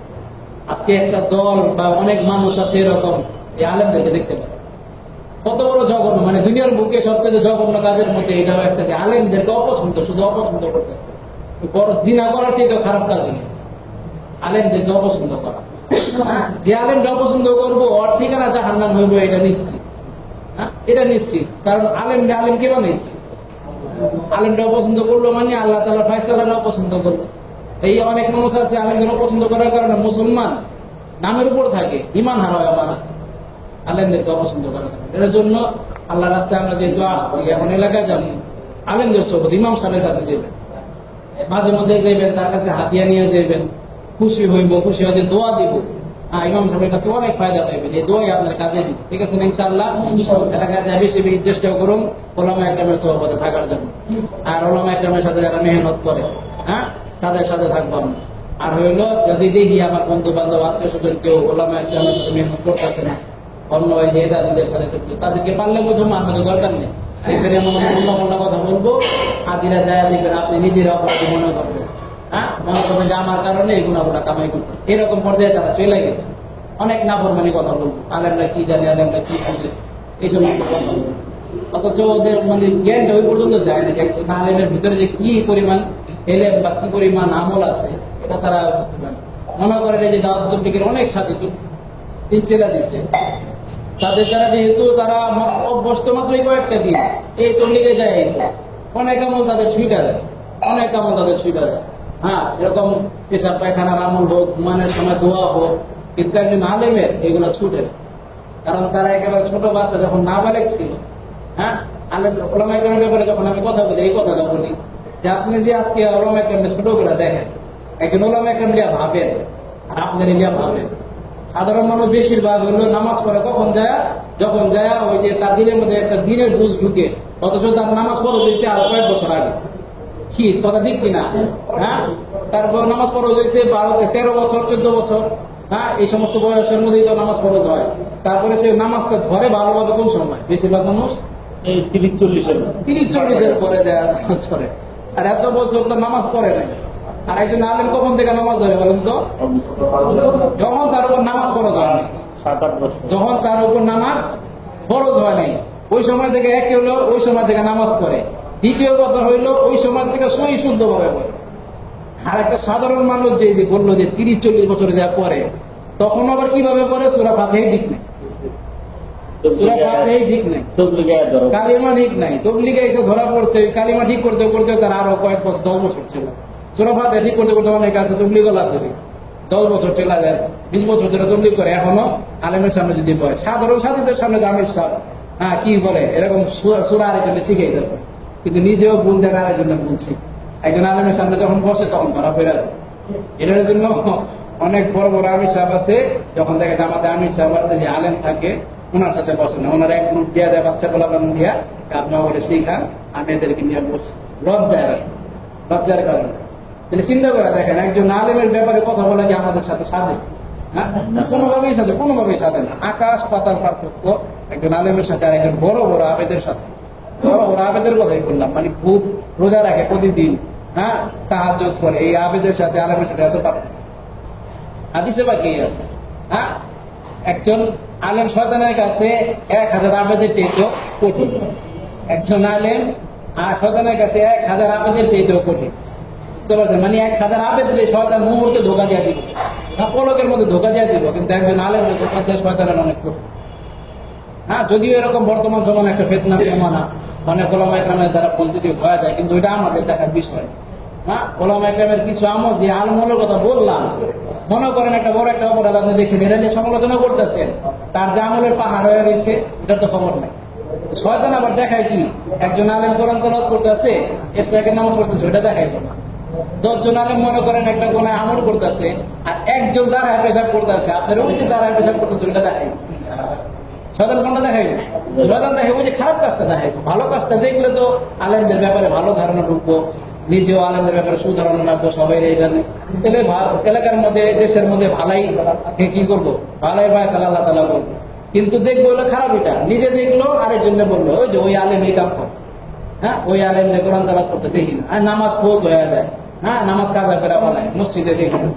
আজকে একটা দল বা অনেক মানুষ আছে এরকম, এই আলেমদেরকে দেখতে পারে কত বড় জঘন্য, মানে দুনিয়ার বুকে সবচেয়ে জঘন্য কাজের মধ্যে এটাও একটা, যে আলেমদেরকে অপছন্দ, শুধু অপছন্দ করতেছে। জিনা করার চেয়ে তো খারাপ কাজ নেই, আলেমদেরকে অপছন্দ করা। যে আলেমকে অপছন্দ করবো ওর ঠিকানা জাহান্নাম হইব, এটা নিশ্চিত। হ্যাঁ, এটা নিশ্চিত, কারণ আলেম কে বানাইছে? আলেমটা অপছন্দ করলো মানে আল্লাহ তাআলা ফয়সালাটা অপছন্দ করলো। এই অনেক মানুষ আছে আলেমদের অপছন্দ করার কারণে মুসলমান নামের উপর থাকে, ঈমান হারায় আমার আলেমদেরকে অপছন্দ করার কারণে। এর জন্য আল্লাহর রাস্তায় আমরা যেহেতু আসছি, এখন এলাকায় যাবো, আলেমদের সোহবত, ইমাম সাহেবের কাছে যাবেন, মাঝে মধ্যে যাইবেন, তার কাছে হাতিয়া নিয়ে যাইবেন, খুশি হইব, খুশি হয়ে দোয়া দিব। ইমাম সাহেবের কাছে অনেক ফায়দা পাইবেন, এই দোয়াই আপনার কাজে দিন, ঠিক আছে ইনশাআল্লাহ। এলাকায় যা বেশি বেশি চেষ্টা করুন ওলামা ইকরামের সোহবতে থাকার জন্য। আর ওলামা ইকরামের সাথে যারা মেহনত করে, হ্যাঁ, তাদের সাথে থাকবো আমরা। আর হইলো যদি দেখি আমার বন্ধু বান্ধব আত্মীয় স্বজন কেউ ওলামা ইকরামের সাথে মেহনত করতেছে না, অন্য ওই যে তাদের সাথে তাদেরকে পারলে বোঝাবো, আমাদের দরকার নেই। দেখবেন এমন উল্টা কথা বলবো, হাজিরা যায় দেখবেন আপনি নিজের অপরাধী মনে করবেন, হ্যাঁ, মনে করবেন যে আমার কারণে এই গুণাগুলা কামাই করতেছে। এরকম পর্যায়ে তারা চলে গেছে। অনেক নাফরমানি কথা বলবো, আলেমরা কি জানে, আলেমরা কি বুঝে, এই সমস্ত কথা বলবো। অথচ ওদের মানে জ্ঞানটা ওই পর্যন্ত যায় না যে একটা আলেমের ভিতরে যে কি পরিমাণ এলেম বা কি পরিমাণ আমল আছে, এটা তারা বুঝতে পারে। মনে করেন যে দাওয়াত তবলিগের অনেক সাথী 3 ছেলে দিছে, তাদের দ্বারা যেহেতু তারা অভ্যস্ত মাত্রই কয়েকটা দিন এই তবলিগে যায়, অনেক আমল তাদের ছুঁটা যায়, অনেক আমল তাদের ছুঁটা যায়। হ্যাঁ, এরকম পেশাব পায়খানার আমল হোক, ঘুমানোর সময় দোয়া হোক, কিন্তু একজন আলেমের এগুলো ছুটে না। কারণ তারা একেবারে ছোট বাচ্চা যখন নাবালেগ ছিল, হ্যাঁ, আলেম ওলামা ইকরামের ব্যাপারে যখন আমি কথা বলি, এই কথাটা বলি যে আপনি যে আজকে ওলামা ইকরামকে ছোট করে দেখেন, একজন ওলামা ইকরাম লিয়া ভাবেন আর আপনার লিয়া ভাবেন। সাধারণ মানুষ বেশিরভাগ হইলো নামাজ পড়ে কখন যায়, যখন যায় ওই যে তার দিনের মধ্যে একটা দিনের বুঝ ঢুকে, অথচ তার নামাজ পড়া হয়েছে আরো কয়েক বছর আগে। কি কথা ঠিক কিনা? হ্যাঁ, তারপর নামাজ পড়া হয়েছে 13 বছর 14 বছর। হ্যাঁ, এই সমস্ত বয়সের মধ্যেই তো নামাজ ফরজ হয়। তারপরে সে নামাজটা ধরে ভালোভাবে কোন সময়? বেশিরভাগ মানুষ এই 30-40-এর পরে যায় নামাজ পড়ে, আর এত বছর তো নামাজ পড়ে নাই। আর একজন আলেম কখন থেকে নামাজ ধরে বলেন তো? যখন তার উপর নামাজ ফরজ হয় নাই, 7-8 বছর যখন তার উপর নামাজ ফরজ হয় নাই, ওই সময় থেকে এক হইলো ওই সময় থেকে নামাজ পড়ে। দ্বিতীয় কথা হইলো ওই সময় থেকে সহি শুদ্ধ ভাবে পড়ে। আর একটা সাধারণ মানুষ যে বললো যে 30-40 বছরে যা পড়ে, তখন আবার কিভাবে পড়ে? সূরা ফাতিহা ঠিক নেই, সূরা ফাতিহা ঠিক নেই, কালিমা ঠিক নাই, তবলিগে এসে ধরা পড়ছে। কালিমা ঠিক করতে করতে তার আরো কয়েক বছর, 10 বছর ছিল। সূরা ফাতিহা ঠিক করতে করতে অনেক আছে তবলিগ লাভ করি, 10 বছর চলে যায়, 20 বছর ধরে তবলিগ করে, এখনো আলেমের সামনে যদি পড়ে, সাধারণ সাথীদের সামনে জামির সাহেব হ্যাঁ কি বলে এরকম সূরা আরেকজনে শিখে গেছে, কিন্তু নিজেও ভুল দেন আরেকজনে বলছি। একজন আলেমের সামনে যখন বসে তখন ধরা পড়ে যায়। এটার জন্য অনেক বড় বড় আমির সাহেব আছে, যখন দেখে জামাতে আমির সাহেব যে আলেম থাকে ওনার সাথে বসে না, ওনার এক গ্রুপ দিয়া দেয় বাচ্চা গোলাপান দিয়া, আপনি ওরে শিখান, আমি এদেরকে নিয়ে বসি। লজ্জায় রাখি, লজ্জার কারণে। তাহলে চিন্তা করে দেখেন, একজন আলেমের ব্যাপারে কথা বলা যে আমাদের সাথে সাজে? হ্যাঁ, কোনোভাবেই সাজে, কোনোভাবেই সাজে না। আকাশ পাতার পার্থক্য একজন আলেমের সাথে আর একজন বড় বড় আবেদের সাথে। বড় বড় আবেদের কথাই বললাম, মানে খুব রোজা রাখে প্রতিদিন, হ্যাঁ, তাহাজ্জুদ করে, এই আবেদের সাথে আলেমের সাথে এত পার্থক্য হাদিসে বা কি আছে? হ্যাঁ, একজন আলেম শয়তানের কাছে 1000 আবেদের চাইতেও কঠিন। একজন আলেম আর শয়তানের কাছে 1000 আবেদের চাইতেও কঠিন। বুঝতে পারছেন? মানে 1000 আবেদ দিলে শয়তান মুহূর্তে ধোকা দিয়ে দিব, না পলকের মধ্যে ধোকা দিয়ে দিব, কিন্তু একজন আলেমের ধোকা দিয়ে শয়তানের অনেক কঠিন। হ্যাঁ, যদিও এরকম বর্তমান সময় একটা ফিতনা জমানা, অনেক ওলামা ইকরামের দ্বারা পরিচিত হয়ে যায়, কিন্তু এটা আমাদের দেখার বিষয়। হ্যাঁ, ওলামা ইকরামের কিছু আমল, যে আমলের কথা বললাম, মনে করেন একটা বড় একটা অপরাধ আপনি দেখছেন, এটা নিয়ে সমালোচনা করতেছেন, তার যে আমলের পাহাড় হয়ে রয়েছে এটার তো খবর নাই। শয়তান আবার দেখায় কি, একজন আলেম কোরআন তেলাওয়াত করতেছে, এর সাথে নামাজ পড়তেছে, ওটা দেখাইব না। 10 জন আলেম মনে করেন একটা কোন আমল করতেছে, আর একজন দাঁড়ায় পেশাব করতেছে, আপনার ওই যে দাঁড়ায় পেশাব করতেছে ওটা দেখাইব। শয়তান কোনটা দেখাইব? শয়তান দেখাইব যে খারাপ কাজটা দেখাইব। ভালো কাজটা দেখলে তো আলেমদের ব্যাপারে ভালো ধারণা ঢুকবো, নিজেও আলেমদের ব্যাপারে সুধারণা রাখবো, সবাই এই জানে। তাহলে এলাকার মধ্যে, দেশের মধ্যে ভালাই কি করবো, ভালাই ভাই আল্লাহ তাআলা বলবো। কিন্তু দেখবো হলো খারাপ, এটা নিজে দেখলো আরেকজনে বললো, ওই যে ওই আলেম এই কাম করে। হ্যাঁ, ওই আলেম কোরআন তেলাওয়াত করতে দেখি না, আর নামাজ ফৌত হয়ে যায়। হ্যাঁ, নামাজ কাজা করে বানায়, মসজিদে দেখি না।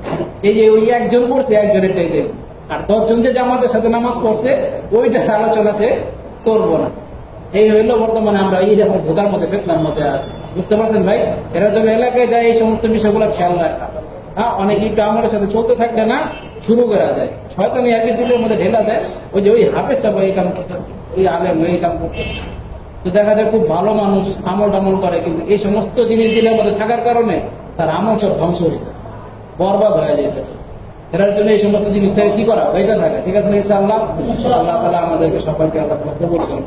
এই যে ওই একজন পড়ছে, একজনেরটাই দেখবো, আর 10 জন যে জামাতের সাথে নামাজ পড়ছে ওইটার আলোচনা সে করবো না। এই হইলো বর্তমানে আমরা এই রকম ভোগার মধ্যে, ফিতনার মধ্যে আছি। বুঝতে পারছেন ভাই? এরা জন্য এলাকায় যায় এই সমস্ত বিষয়গুলো খেয়াল রাখা। হ্যাঁ, অনেক একটু আমাদের সাথে চলতে থাকলে না শুরু করা যায়, শয়তানি একই দিলের মধ্যে ঢেলা দেয়, ওই যে ওই হাফেজ সাহেব এই কাম করতেছে, ওই আলেম এই কাম করতেছে। তো দেখা যায় খুব ভালো মানুষ আমল টামল করে, কিন্তু এই সমস্ত জিনিস দিলের মধ্যে থাকার কারণে তার আমল সব ধ্বংস হয়ে গেছে, বরবাদ হয়ে যেতেছে। এটার জন্য এই সমস্ত জিনিসটাকে কি করা হয়ে থাকে। ঠিক আছে, ইনশাআল্লাহ আল্লাহ তাআলা আমাদেরকে সবাইকে আল্লাহ কবুল করুন।